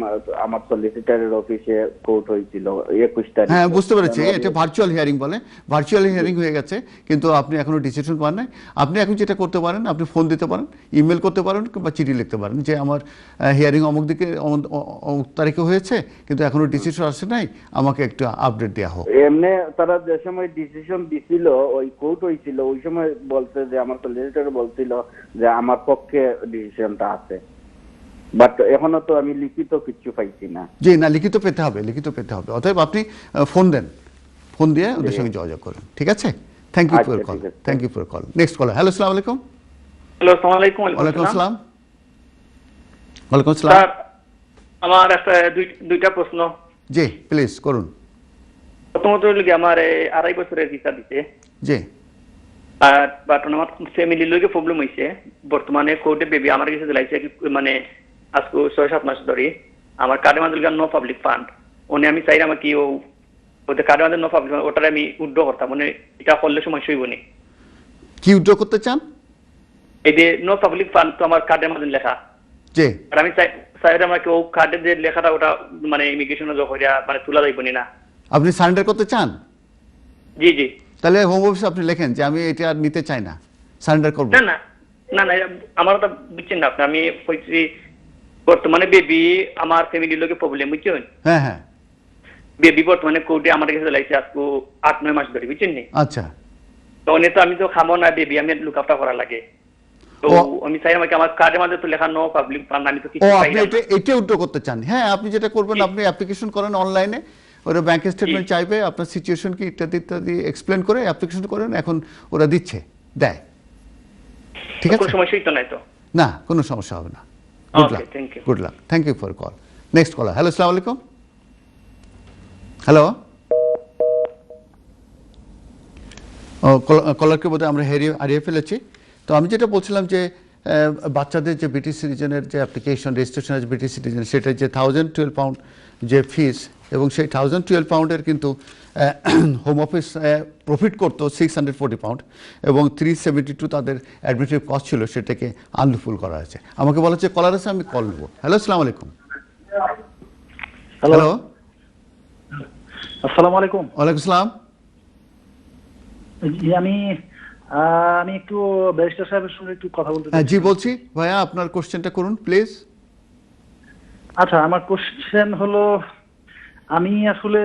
আমার সলিসিটারের অফিসে কোর্ট হয়েছিল 21 তারিখ। হ্যাঁ, বুঝতে পেরেছি, এটা ভার্চুয়াল হিয়ারিং বলে, ভার্চুয়াল হিয়ারিং হয়ে গেছে, কিন্তু আপনি এখনো ডিসিশন পান নাই। আপনি এখন যেটা করতে পারেন, আপনি ফোন দিতে পারেন, ইমেল করতে পারেন, বা চিঠি লিখতে পারেন যে আমার হিয়ারিং অমুক দিকে অমুক তারিখে হয়েছে, কিন্তু এখনো ডিসিশন আসে নাই, আমাকে একটু আপডেট দেওয়া হোক। এমনি তারা যে সময় ডিসিশন দিছিল, ওই কোর্ট হয়েছিল, ওই সময় বলছে যে আমার সলিসিটার বলছিল যে আমার পক্ষে ডিসিশনটা আছে, বাট এখনো তো আমি লিখিত কিছু পাইছি না। জি না, লিখিত পেতে হবে, লিখিত পেতে হবে। অতএব আপনি ফোন দেন, ফোন দিয়ে ওদের সঙ্গে যোগাযোগ করেন, ঠিক আছে? Thank you for call, thank you for call. Next call. Hello, আসসালামু আলাইকুম। হ্যালো, আসসালামু আলাইকুম। ওয়ালাইকুম আসসালাম। ওয়ালাইকুম আসসালাম। স্যার, আমার একটা দুইটা প্রশ্ন। জি, প্লিজ করুন। প্রথমত হলো কি, আমার 2.5 বছরের ভিসা দিতে, জি, আর বাট আমার ফ্যামিলির লগে প্রবলেম হইছে। বর্তমানে কোর্টে বেবি আমার কাছে দিলাইছে, মানে আজকে 6-7 মাস ধরে আমার কার্ডের মাঝে নো পাবলিক ফান্ড, ওনে আমি চাই আমাকে ওদের কার্ডের মাঝে নো পাবলিক ফান্ড, ওটারে আমি উইথড্র করতাম, মানে এটা করলে সমস্যা হইব নি। কি উইথড্র করতে চান? এই যে নো পাবলিক ফান্ড তো আমার কার্ডের মাঝে লেখা, জি, আর আমি চাই আমাকে ও কার্ডের যে লেখাটা ওটা মানে ইমিগ্রেশনে যখন মানে তোলা যাইব না। আপনি সারেন্ডার করতে চান? জি জি। তাহলে হোম অফিসে আপনি লেখেন যে আমি এটা আর নিতে চাই না, সারেন্ডার করব। না না না না, আমার তো বুঝছেন না আপনি, আমি কইছি বর্তমানে বেবি আমার ফ্যামিলির লোকে প্রবলেম, বুঝছেন? হ্যাঁ হ্যাঁ, বেবি বর্তমানে কোর্টে আমার কাছে লাগছে আজকে 8-9 মাস ধরে, বুঝছেন নি? আচ্ছা, তো উনি তো আমি তো খাবো না, বেবি আমি লুক আফটার করা লাগে, তো আমি চাই আমাকে আমার কার্ডের মধ্যে তো লেখা নো পাবলিক ফান্ড, আমি তো কিছু পাই না। আপনি এটা উইথড্র করতে চান? হ্যাঁ, আপনি যেটা করবেন, আপনি অ্যাপ্লিকেশন করেন অনলাইনে, ওরা ব্যাংক স্টেটমেন্ট চাইবে, আপনার সিচুয়েশন কি ইত্যাদি ইত্যাদি এক্সপ্লেন করে অ্যাপ্লিকেশন করেন, এখন ওরা দিচ্ছে, দেয়, ঠিক আছে? কোনো সমস্যা তো নাই তো? না, কোনো সমস্যা হবে না। Good luck, good luck, thank you for call. Next caller. Hello, আসসালামু আলাইকুম। হ্যালো, কলারকে বোধহয় আমরা হারিয়ে ফেলেছি। তো আমি যেটা বলছিলাম যে বাচ্চাদের যে ব্রিটিশ সিটিজেনের যে অ্যাপ্লিকেশন রেজিস্ট্রেশন আছে ব্রিটিশ সিটিজেন, সেটা যে 1012 পাউন্ড যে ফিস, এবং সেই 1012 পাউন্ডের কিন্তু হোম অফিস প্রফিট করতো 640 পাউন্ড, এবং 372 তাদের অ্যাডমিনিস্ট্রেটিভ কস্ট ছিল, সেটাকে আনলুফুল করা হয়েছে। আমাকে বলা হচ্ছে কলার আছে, আমি কল নেব। হ্যালো, আসসালামু আলাইকুম। হ্যালো, আসসালামু আলাইকুম। ওয়ালাইকুম আসসালাম। আমি একটু ব্যারিস্টার সাহেবের সঙ্গে একটু কথা বলতে চাই। জি, বলছি ভাইয়া, আপনার কোশ্চেনটা করুন প্লিজ। আচ্ছা, আমার কোশ্চেন হলো, আমি আসলে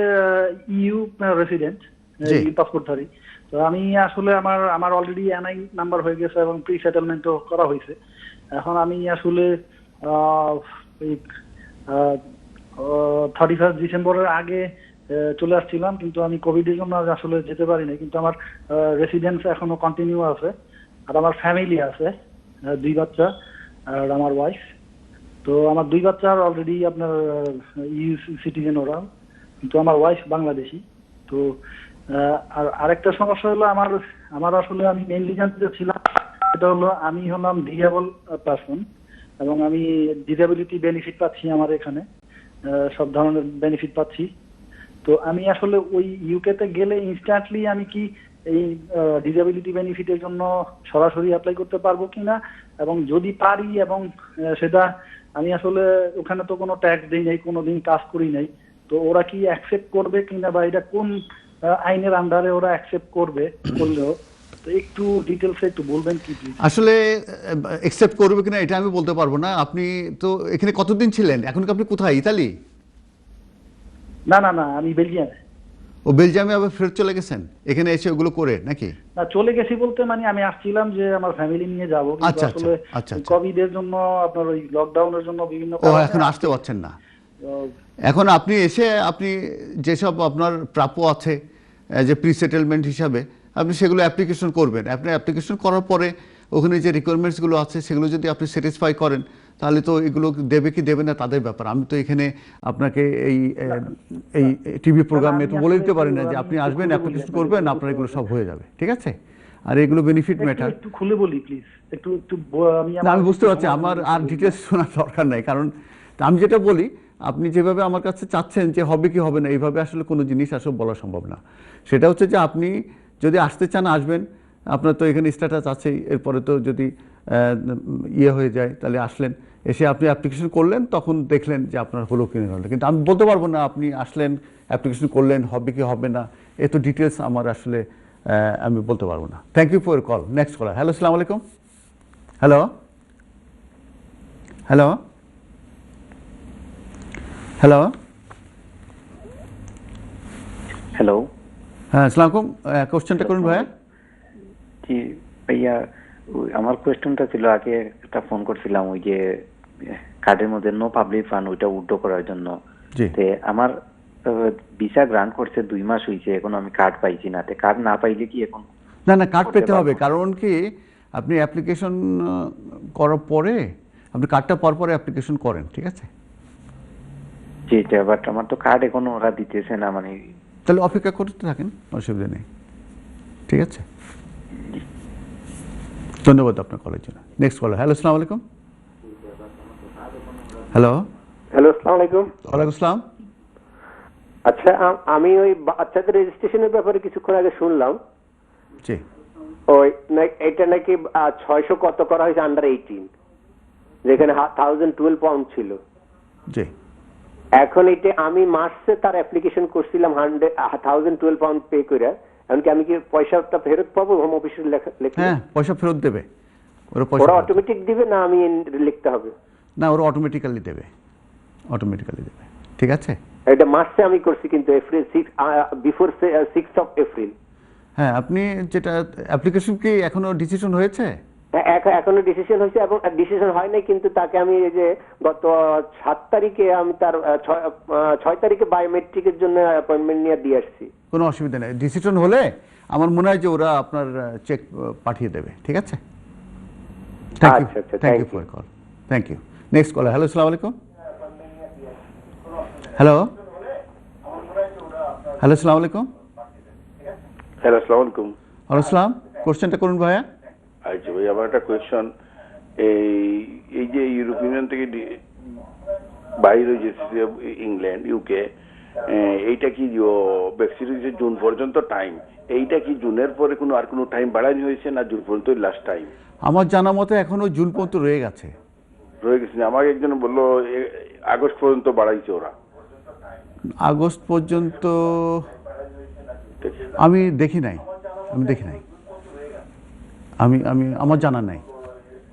ইউ রেসিডেন্ট, ইউ পাসপোর্টধারী। তো আমি আসলে আমার অলরেডি এনআই নাম্বার হয়ে গেছে এবং প্রি সেটেলমেন্টও করা হয়েছে। এখন আমি আসলে 31 ডিসেম্বরের আগে চলে আসছিলাম, কিন্তু আমি কোভিডের জন্য আসলে যেতে পারিনি, কিন্তু আমার রেসিডেন্স এখনো কন্টিনিউ আছে, আর আমার ফ্যামিলি আছে, 2 বাচ্চা আর আমার ওয়াইফ। তো আমার 2 বাচ্চার অলরেডি আপনার ইউ সিটিজেন ওরা, কিন্তু আমার ওয়াইফ বাংলাদেশি। তো আর আরেকটা সমস্যা হলো, আমার আসলে আমি মেইনলি জানতে চাচ্ছিলাম, এটা হলো আমি হলাম ডিসেবল পারসন, এবং আমি ডিসেবিলিটি বেনিফিট পাচ্ছি, আমার এখানে সব ধরনের বেনিফিট পাচ্ছি। তো আমি আসলে ওই ইউকেতে গেলে ইনস্ট্যান্টলি আমি কি এই ডিসেবিলিটি বেনিফিটের জন্য সরাসরি অ্যাপ্লাই করতে পারবো কিনা, এবং যদি পারি, এবং সেটা আমি আসলে ওখানে তো কোনো ট্যাক্স দিই নাই, কোনোদিন কাজ করি নাই, তো ওরা কি অ্যাকসেপ্ট করবে কিনা, বা এটা কোন আইনের আন্ডারে ওরা অ্যাকসেপ্ট করবে, করলেও তো একটু ডিটেলসে একটু বলবেন কি প্লিজ? আসলে অ্যাকসেপ্ট করবে কিনা এটা আমি বলতে পারবো না। আপনি তো এখানে কতদিন ছিলেন? এখন কি আপনি কোথায়, ইতালি? না না না, আমি বেলজিয়ামে। ও, বেলজিয়ামে আবার ফেরত চলে গেছেন এখানে এসে ওগুলো করে নাকি? না, চলে গেছি বলতে মানে আমি আসছিলাম যে আমার ফ্যামিলি নিয়ে যাব, কিন্তু আসলে কোভিডের জন্য, আপনার ওই লকডাউনের জন্য বিভিন্ন কারণে এখন আসতে পারছেন না। এখন আপনি এসে আপনি যেসব আপনার প্রাপ্য আছে যে প্রি সেটেলমেন্ট হিসাবে, আপনি সেগুলো অ্যাপ্লিকেশন করবেন। আপনি অ্যাপ্লিকেশন করার পরে ওখানে যে রিকোয়ারমেন্টসগুলো আছে সেগুলো যদি আপনি স্যাটিসফাই করেন, তাহলে তো এগুলো দেবে কি দেবে না তাদের ব্যাপার। আমি তো এখানে আপনাকে এই টিভি প্রোগ্রামে তো বলে দিতে পারি না যে আপনি আসবেন, অ্যাপ্লিকেশন করবেন, আপনার এগুলো সব হয়ে যাবে, ঠিক আছে? আর এগুলো বেনিফিট ম্যাটার। একটু খুলে বলি প্লিজ, একটু আমি বুঝতে পারছি, আমার আর ডিটেলস শোনার দরকার নাই, কারণ আমি যেটা বলি, আপনি যেভাবে আমার কাছে চাচ্ছেন যে হবে কি হবে না, এইভাবে আসলে কোনো জিনিস আসলে বলা সম্ভব না। সেটা হচ্ছে যে আপনি যদি আসতে চান আসবেন, আপনার তো এখানে স্ট্যাটাস আছেই, এরপরে তো যদি ইয়ে হয়ে যায় তাহলে আসলেন, এসে আপনি অ্যাপ্লিকেশন করলেন, তখন দেখলেন যে আপনার হলো কি না হলো। কিন্তু আমি বলতে পারবো না আপনি আসলেন অ্যাপ্লিকেশন করলেন হবে কি হবে না, এত ডিটেলস আমার আসলে আমি বলতে পারবো না। Thank you for call. Next caller. Hello, আসসালামু আলাইকুম। হ্যালো হ্যালো হ্যালো হ্যালো, হ্যাঁ আসসালামু আলাইকুম, কোশ্চেনটা করুন ভাইয়া। জি ভাইয়া, আমার কোয়েশ্চনটা ছিল, আগে একটা ফোন করছিলাম ওই যে কার্ডের মধ্যে নো পাবলিক ফান্ড ওইটা উইথড্র করার জন্য। তে আমার ভিসা গ্রান্ট করছে 2 মাস হয়েছে, এখন আমি কার্ড পাইছি না। তে কার্ড না পাইলে কি এখন? না কার্ড পেতে হবে, কারণ কি আপনি অ্যাপ্লিকেশন করার পরে আপনি কার্ডটা পাওয়ার পরে অ্যাপ্লিকেশন করেন, ঠিক আছে? জি, বাট আমার তো কার্ড এখনো ওরা দিতেছে না, মানে তাহলে অপেক্ষা করতে থাকেন, অসুবিধা নেই, ঠিক আছে? ধন্যবাদ আপনার কলের জন্য। Next caller. হ্যালো, আসসালামু আলাইকুম। হ্যালো হ্যালো, আসসালামু আলাইকুম। ওয়ালাইকুম আসসালাম। আচ্ছা, আমি ওই বাচ্চাদের রেজিস্ট্রেশনের ব্যাপারে কিছুক্ষণ আগে শুনলাম। জি, ওই এটা নাকি 600 কত করা হয়েছে আন্ডার 18, যেখানে 1012 পাউন্ড ছিল। জি, এখন এটা আমি মার্চে তার অ্যাপ্লিকেশন করছিলাম 1012 পাউন্ড পে করে। এমনকি আমি কি পয়সাটা ফেরত পাবো হোম অফিসে লিখে? হ্যাঁ, পয়সা ফেরত দেবে ওরা অটোমেটিক দিবে না আমি লিখতে হবে? না, ওরা অটোমেটিক্যালি দেবে, অটোমেটিক্যালি দেবে, ঠিক আছে? এটা মার্চে আমি করছি, কিন্তু April 6 before 6th of April. হ্যাঁ, আপনি যেটা অ্যাপ্লিকেশন কি এখনো ডিসিশন হয়েছে? এখনো ডিসিশন হয়েছে এবং ডিসিশন হয় নাই, কিন্তু তাকে আমি এই যে গত 7 তারিখে আমি তার 6 তারিখে বায়োমেট্রিকের জন্য অ্যাপয়েন্টমেন্ট নিয়ে দিয়ে আসছি। কোনো অসুবিধা নেই, ডিসিশন হলে আমার মনে হয় যে ওরা আপনার চেক পাঠিয়ে দেবে, ঠিক আছে? Thank you, thank you for call, thank you. Next caller. Hello, আসসালামু আলাইকুম। হ্যালো হ্যালো, আসসালামু আলাইকুম। হ্যালো, আসসালামু আলাইকুম। ওয়ালাইকুম আসসালাম। কোশ্চেনটা করুন ভাইয়া। আচ্ছা ভাই, আমার একটা কোয়েশ্চন, এই যে ইউরোপিয়ান থেকে বাইরে যেতেছে ইংল্যান্ড, ইউকে, এইটা কি ব্রেক্সিটের জুন পর্যন্ত টাইম, এইটা কি জুনের পরে কোনো আর কোনো টাইম বাড়ানো হয়েছে না জুন পর্যন্ত লাস্ট টাইম? আমার জানা মতে এখনো জুন পর্যন্ত রয়ে গেছে। আমাকে একজন বললো আগস্ট পর্যন্ত বাড়াইছে ওরা। আগস্ট পর্যন্ত আমি দেখি নাই, আমি আমার জানা নাই।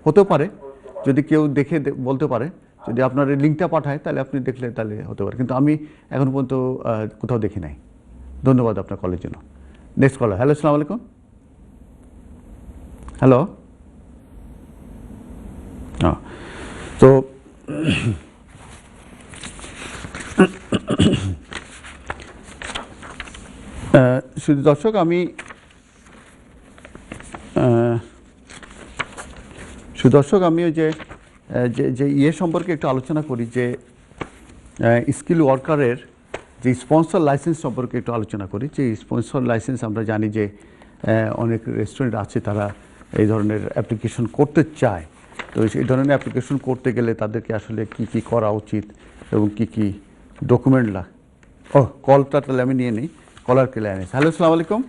হতে পারে, যদি কেউ দেখে বলতে পারে, যদি আপনার এই লিঙ্কটা পাঠায় তাহলে আপনি দেখলে তাহলে হতে পারে, কিন্তু আমি এখন পর্যন্ত কোথাও দেখি নাই। ধন্যবাদ আপনার কলের জন্য। Next caller. হ্যালো, আসসালামু আলাইকুম। হ্যালো, তো শুধু দর্শক, আমি ওই যে ইয়ে সম্পর্কে একটু আলোচনা করি, যে স্কিল ওয়ার্কারের যে স্পন্সর লাইসেন্স সম্পর্কে একটু আলোচনা করি। যে স্পন্সর লাইসেন্স আমরা জানি যে অনেক রেস্টুরেন্ট আছে, তারা এই ধরনের অ্যাপ্লিকেশন করতে চায়। তো এই ধরনের অ্যাপ্লিকেশন করতে গেলে তাদেরকে আসলে কি কি করা উচিত এবং কি কি ডকুমেন্ট লাগে। কলটা তাহলে আমি নিয়ে নিই। কলার কে লাইনে। হ্যালো, আসসালামু আলাইকুম।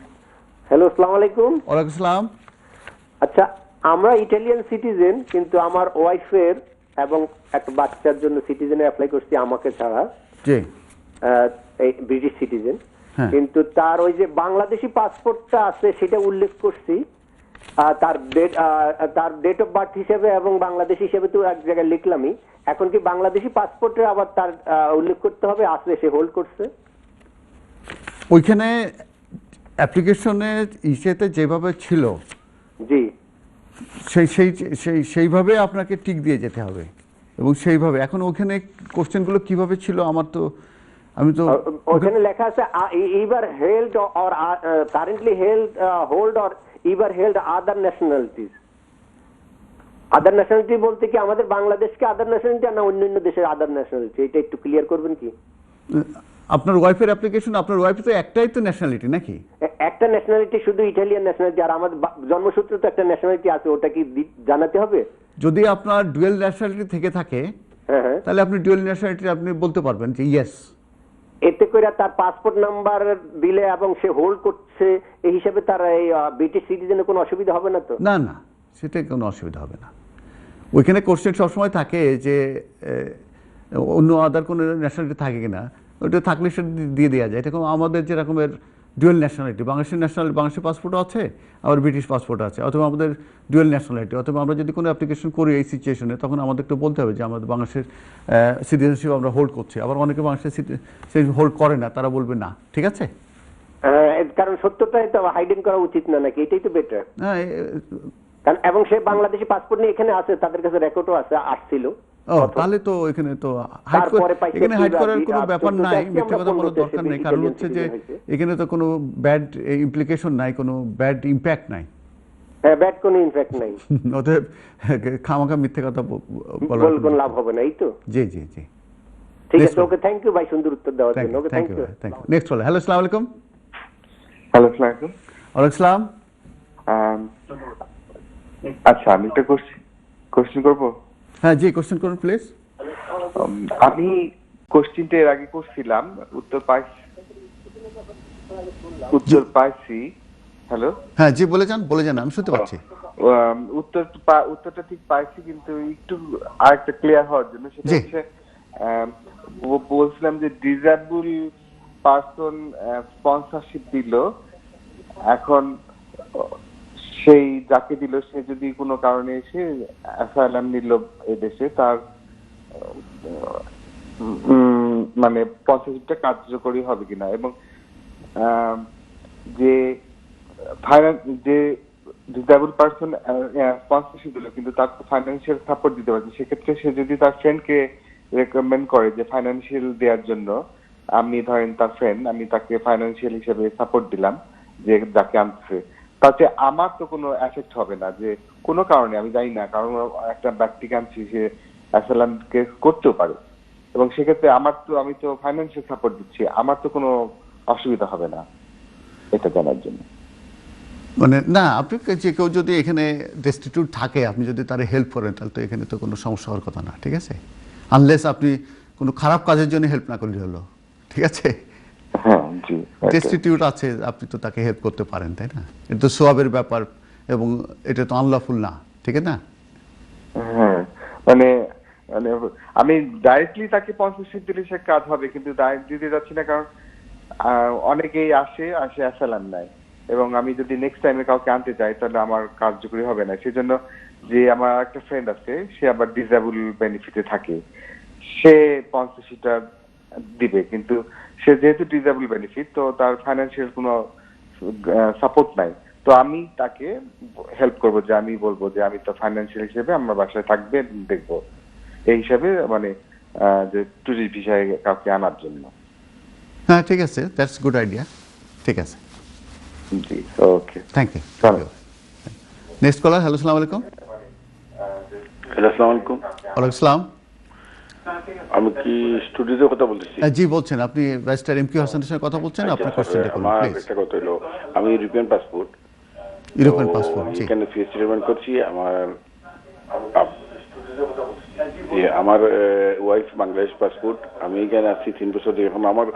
হ্যালো, আসসালামু আলাইকুম। ওয়ালাইকুম আসসালাম। আচ্ছা, আমরা ইটালিয়ান সিটিজেন, কিন্তু আমার ওয়াইফের এবং একটা বাচ্চার জন্য সিটিজেনে অ্যাপ্লাই করছি আমাকে ছাড়া। জি, এই ব্রিটিশ সিটিজেন, কিন্তু তার ওই যে বাংলাদেশি পাসপোর্টটা আছে সেটা উল্লেখ করছি, তার ডেট অফ বার্থ হিসেবে এবং বাংলাদেশি হিসেবে তো এক জায়গায় লিখলামই। এখন কি বাংলাদেশি পাসপোর্টে আবার তার উল্লেখ করতে হবে আছে সে হোল্ড করছে? ওইখানে অ্যাপ্লিকেশনে ইসেতে যেভাবে ছিল, জি, সেইভাবে আপনাকে টিক দিয়ে যেতে হবে এবং সেইভাবে। এখন ওখানে কোশ্চেনগুলো কিভাবে ছিল আমি তো ওখানে লেখা আছে ever held or currently hold or ever held other nationalities. Other nationality বলতে কি আমাদের বাংলাদেশকে আদার ন্যাশনালিটি না অন্যান্য দেশের আদার ন্যাশনালিটি, এটা একটু ক্লিয়ার করবেন কি? আপনার ওয়াইফের অ্যাপ্লিকেশন, আপনার ওয়াইফের তো একটাই তো ন্যাশনালিটি নাকি? একটা ন্যাশনালিটি, শুধু ইটালিয়ান ন্যাশনালিটি, আর আমাদের জন্মসূত্রে তো একটা ন্যাশনালিটি আছে, ওটা কি জানাতে হবে? যদি আপনার ডুয়েল ন্যাশনালিটি থেকে থাকে তাহলে আপনি ডুয়েল ন্যাশনালিটি আপনি বলতে পারবেন যে ইয়েস, এতে করে তার পাসপোর্ট নাম্বার দিলে এবং সে হোল্ড করছে এই হিসাবে তার এই ব্রিটিশ সিটিজেনের কোনো অসুবিধা হবে না তো? না না, সেটা কোনো অসুবিধা হবে না। ওইখানে কোশ্চেন সবসময় থাকে যে অন্য আদার কোনো ন্যাশনালিটি থাকে কিনা, ওইটা থাকলে সেটা দিয়ে দেওয়া যায়। এটা আমাদের যে রকমের ডুয়েল ন্যাশনালিটি, বাংলাদেশের পাসপোর্টও আছে, আবার ব্রিটিশ পাসপোর্ট আছে, অথবা আমাদের ডুয়েল ন্যাশনালিটি, অথবা আমরা যদি কোনো অ্যাপ্লিকেশন করি এই সিচুয়েশনে, তখন আমাদের একটু বলতে হবে যে আমাদের বাংলাদেশের সিটিজেনশিপ আমরা হোল্ড করছি। আবার অনেকে বাংলাদেশের সিটিজেনশিপ হোল্ড করে না, তারা বলবে না, ঠিক আছে? কারণ সত্যটাই তো হাইডেন করা উচিত না নাকি? এটাই তো বেটার। কারণ এবং সে বাংলাদেশি পাসপোর্ট নিয়ে এখানে আছে, তাদের কাছে রেকর্ডও আছে, আসছিল। তাহলে তো এখানে তো হাইড করার কোনো ব্যাপার নাই, মিথ্যা কথা বলার দরকার নেই। কারণ হচ্ছে যে এখানে তো কোনো ব্যাড ইমপ্লিকেশন নাই, কোনো ব্যাড ইম্প্যাক্ট নাই। ব্যাড কোনো ইম্প্যাক্ট নাই। অতএব খামাখা মিথ্যা কথা বলার কোনো লাভ হবে না, এই তো? জি জি জি, ঠিক আছে। ওকে, থ্যাংক ইউ ভাই সুন্দর উত্তর দেওয়ার জন্য। Okay, thank you. Next call. Hello, আসসালামু আলাইকুম। হ্যালো, আসসালামু আলাইকুম। ওয়ালাইকুম আসসালাম। আচ্ছা, আমি একটা কোশ্চেন করব। হ্যাঁ জি, কোশ্চেন করুন প্লিজ। আমি কোশ্চেনটা এর আগে করছিলাম, উত্তর পাইছি। হ্যালো, হ্যাঁ জি, বলে যান, আমি শুনতে পাচ্ছি। উত্তরটা ঠিক পাইছি, কিন্তু একটু আরেকটা ক্লিয়ার হওয়ার জন্য, সেটা হচ্ছে বলছিলাম যে ডিসেবল পারসন স্পন্সরশিপ দিল, এখন সেই যাকে দিল সে যদি কোনো কারণে এসে অ্যাসাইলাম নিল এদেশে, তার মানে স্পন্সরশিপটা কার্যকরী হবে কিনা, এবং যে ডিসেবল পারসন স্পন্সরশিপ দিল কিন্তু তার ফাইন্যান্সিয়াল সাপোর্ট দিতে পারছে, সেক্ষেত্রে সে যদি তার ফ্রেন্ডকে রেকমেন্ড করে যে ফাইন্যান্সিয়াল দেওয়ার জন্য, আমি ধরেন তার ফ্রেন্ড, আমি তাকে ফাইন্যান্সিয়াল হিসেবে সাপোর্ট দিলাম যে যাকে আনছে, তাতে আমার তো কোনো এফেক্ট হবে না, যে কোনো কারণে আমি জানি না, কারণ একটা ব্যক্তিকে আনছি, সে অ্যাসাইলাম কেস করতেও পারে, এবং সেক্ষেত্রে আমি তো ফাইন্যান্সিয়াল সাপোর্ট দিচ্ছি, আমার তো কোনো অসুবিধা হবে না, এটা জানার জন্য। মানে না, আপনি যে কেউ যদি এখানে ডেস্টিটিউট থাকে, আপনি যদি তার হেল্প করেন, তাহলে তো এখানে তো কোনো সমস্যা হওয়ার কথা না, ঠিক আছে? আনলেস আপনি কোনো খারাপ কাজের জন্য হেল্প না করলে হলো, ঠিক আছে? ডেস্টিটিউট আছে, আপনি তো তাকে হেল্প করতে পারেন, তাই না? এটা তো সোয়াবের ব্যাপার, এবং এটা তো আনলফুল না, ঠিক আছে না? হ্যাঁ, মানে আমি ডাইরেক্টলি তাকে স্পন্সরশিপ দিলে সে কাজ হবে, কিন্তু ডাইরেক্ট দিতে যাচ্ছি না, কারণ অনেকেই আসে অ্যাসাইলাম নেয়, এবং আমি যদি নেক্সট টাইমে কাউকে আনতে চাই তাহলে আমার কার্যকরী হবে না। সেজন্য যে আমার একটা ফ্রেন্ড আছে, সে আবার ডিসেবল বেনিফিটে থাকে, সে স্পন্সরশিপটা দিবে, কিন্তু সে যেহেতু ডিসেবল বেনিফিট, তো তার ফাইন্যান্সিয়াল কোনো সাপোর্ট নাই, তো আমি তাকে হেল্প করব, যে আমি বলবো যে আমি তো ফাইন্যান্সিয়াল হিসেবে আমার বাসায় থাকবে, দেখবো, এই হিসাবে, মানে যে টুরিস্ট ভিসায় কাউকে আনার জন্য। হ্যাঁ, ঠিক আছে, দ্যাটস গুড আইডিয়া, ঠিক আছে। জি, okay, thank you. Next caller. Hello, আসসালামু আলাইকুম। হ্যালো, আসসালামু আলাইকুম। ওয়ালাইকুম আসসালাম। আমি কি স্টুডিওতে কথা বলতেছি? জি, বলছেন, আপনি ব্যারিস্টার এম কিউ হাসানের সঙ্গে কথা বলছেন, আপনার কোশ্চেনটা করুন প্লিজ। আমার একটা কথা হলো, আমি ইউরোপিয়ান পাসপোর্ট, জি, এখানে ফিস রিমেন্ট করছি। আমার ওয়াইফ বাংলাদেশ পাসপোর্ট, আমি এখানে আসছি 3 বছর ধরে। এখন আমার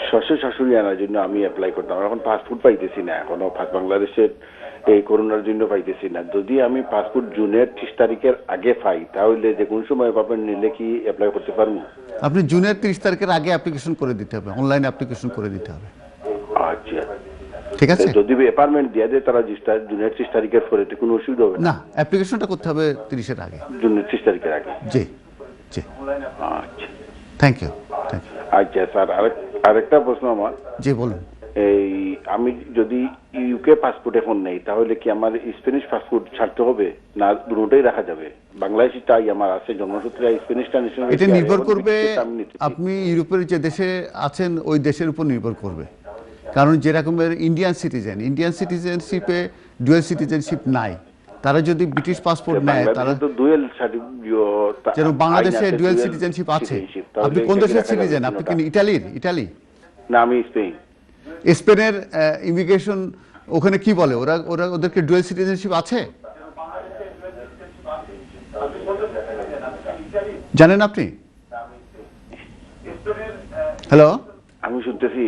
শ্বশুর শাশুড়ি আনার জন্য আমি অ্যাপ্লাই করতাম, এখন পাসপোর্ট পাইতেছি না, এখনো বাংলাদেশের এই করোনার জন্য পাইতেছি না। যদি আমি পাসপোর্ট জুনের 30 তারিখের আগে পাই, তাহলে যে কোনো সময় পাবেন নিলে কি অ্যাপ্লাই করতে পারবো? আপনি জুনের 30 তারিখের আগে অ্যাপ্লিকেশন করে দিতে হবে, অনলাইন অ্যাপ্লিকেশন করে দিতে হবে। আচ্ছা, ঠিক আছে। যদি অ্যাপার্টমেন্ট দিয়ে দেয় তারা জুনের 30 তারিখের পরে, কোনো অসুবিধা হবে না? অ্যাপ্লিকেশনটা করতে হবে 30-এর আগে, জুনের 30 তারিখের আগে। জি জি, আচ্ছা, থ্যাংক ইউ। আচ্ছা স্যার, আরেকটা প্রশ্ন আমার। জি, বলুন। এই আমি যদি ইউকে পাসপোর্ট এখন নেই, তাহলে কি আমার স্প্যানিশ পাসপোর্ট ছাড়তে হবে, না দুটোই রাখা যাবে? বাংলাদেশটাই আমার আছে, জন্মসূত্রে স্প্যানিশটা ন্যাশনাল। এটা নির্ভর করবে আপনি ইউরোপের যে দেশে আছেন ওই দেশের উপর নির্ভর করবে, কারণ যে রকমের ইন্ডিয়ান সিটিজেনশিপে ডুয়েল সিটিজেনশিপ নাই, তারা যদি ব্রিটিশ পাসপোর্ট নেয়, তারা তো ডুয়েল সার্টিফিকেট, যেন বাংলাদেশে ডুয়েল সিটিজেনশিপ আছে। আপনি কোন দেশের সিটিজেন? আপনি কি ইটালি? না, আমি স্পেন। স্পেনের ইমিগ্রেশন ওখানে কি বলে, ওদেরকে ডুয়েল সিটিজেনশিপ আছে জানেন আপনি? হ্যালো, আমি শুনতেছি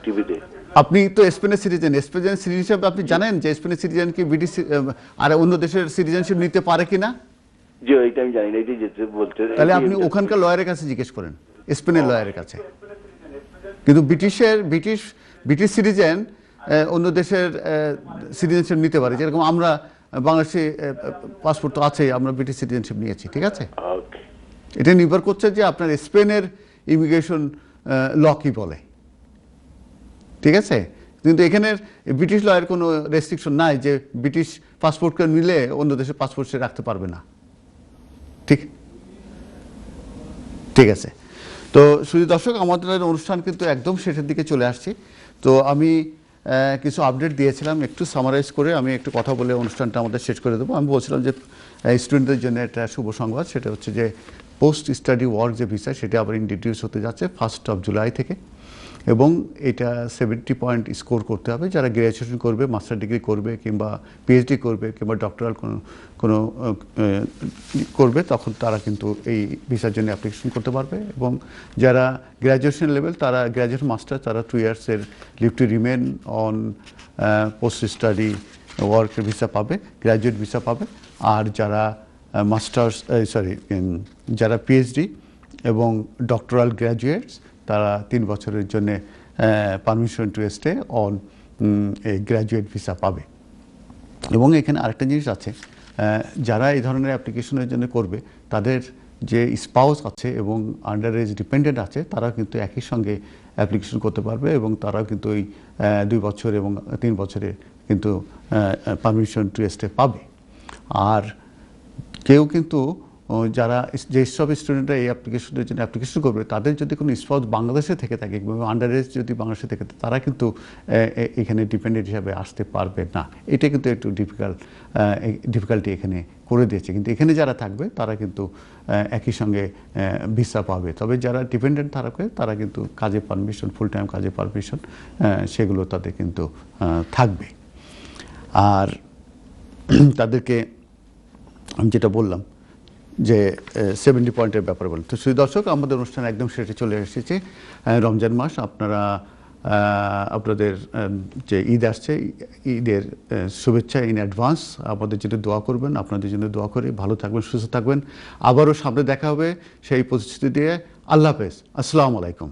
টিভিতে। আপনি তো স্পেনের সিটিজেন, স্পেনের সিটিজেন হিসেবে আপনি জানেন যে স্পেনের সিটিজেন কি ব্রিটিশ আর অন্য দেশের সিটিজেনশিপ নিতে পারে কিনা? যে এইটা আমি জানি না, এইটাই যেতে বলতে। তাহলে আপনি ওখানকার লয়ারের কাছে জিজ্ঞেস করেন, স্পেনের লয়ারের কাছে। কিন্তু ব্রিটিশ সিটিজেন অন্য দেশের সিটিজেনশিপ নিতে পারে, যেরকম আমরা বাংলাদেশে পাসপোর্ট তো আছে, আমরা ব্রিটিশ সিটিজেনশিপ নিয়েছি, ঠিক আছে? এটা নির্ভর করছে যে আপনার স্পেনের ইমিগ্রেশন ল কি বলে, ঠিক আছে? কিন্তু এখানের ব্রিটিশ লয়ের কোনো রেস্ট্রিকশন নাই যে ব্রিটিশ পাসপোর্টকে নিলে অন্য দেশের পাসপোর্ট সে রাখতে পারবে না, ঠিক আছে? তো শুধু দর্শক, আমাদের অনুষ্ঠান কিন্তু একদম শেষের দিকে চলে আসছি। তো আমি কিছু আপডেট দিয়েছিলাম, একটু সামারাইজ করে আমি একটু কথা বলে অনুষ্ঠানটা আমাদের শেষ করে দেবো। আমি বলছিলাম যে স্টুডেন্টদের জন্য একটা শুভ সংবাদ, সেটা হচ্ছে যে পোস্ট স্টাডি ওয়ার্ক যে ভিসা, সেটা আবার ইন্ট্রোডিউস হতে যাচ্ছে 1 জুলাই থেকে, এবং এটা 70 পয়েন্ট স্কোর করতে হবে। যারা গ্র্যাজুয়েশন করবে, মাস্টার ডিগ্রি করবে, কিংবা পিএইচডি করবে, কিংবা ডক্টরাল কোনো করবে, তখন তারা কিন্তু এই ভিসার জন্য অ্যাপ্লিকেশন করতে পারবে। এবং যারা গ্র্যাজুয়েশন লেভেল, তারা গ্র্যাজুয়েট মাস্টার, তারা 2 ইয়ার্সের leave to remain on post study work visa পাবে, গ্র্যাজুয়েট ভিসা পাবে। আর যারা মাস্টার্স যারা পিএইচডি এবং ডক্টরাল গ্র্যাজুয়েটস, তারা 3 বছরের জন্য পারমিশন টু স্টে অন এই গ্র্যাজুয়েট ভিসা পাবে। এবং এখানে আরেকটা জিনিস আছে, যারা এই ধরনের অ্যাপ্লিকেশনের জন্য করবে, তাদের যে স্পাউস আছে এবং আন্ডার এজ ডিপেন্ডেন্ট আছে, তারা কিন্তু একই সঙ্গে অ্যাপ্লিকেশন করতে পারবে, এবং তারাও কিন্তু ওই 2 বছর এবং 3 বছরে কিন্তু পারমিশন টু স্টে পাবে। আর কেউ কিন্তু যারা যেসব স্টুডেন্টরা এই অ্যাপ্লিকেশনের জন্য অ্যাপ্লিকেশন করবে, তাদের যদি কোনো স্পাউস বাংলাদেশে থেকে থাকে এবং আন্ডার এজ যদি বাংলাদেশে থেকে থাকে, তারা কিন্তু এখানে ডিপেন্ডেন্ট হিসাবে আসতে পারবে না। এটা কিন্তু একটু ডিফিকাল্টি এখানে করে দিয়েছে। কিন্তু এখানে যারা থাকবে তারা কিন্তু একই সঙ্গে ভিসা পাবে। তবে যারা ডিপেন্ডেন্ট থাকবে, তারা কিন্তু কাজে পারমিশন, ফুল টাইম কাজে পারমিশন, সেগুলো তাদের কিন্তু থাকবে। আর তাদেরকে আমি যেটা বললাম যে 70 পয়েন্টের ব্যাপারে বলেন। তো সেই দর্শক, আমাদের অনুষ্ঠান একদম শেষে চলে এসেছে। রমজান মাস, আপনাদের যে ঈদ আসছে, ঈদের শুভেচ্ছা ইন অ্যাডভান্স। আমাদের জন্য দোয়া করবেন, আপনাদের জন্য দোয়া করি। ভালো থাকবেন, সুস্থ থাকবেন। আবারও সামনে দেখা হবে সেই প্রতিশ্রুতি দিয়ে। আল্লাহ হাফেজ, আসসালামু আলাইকুম।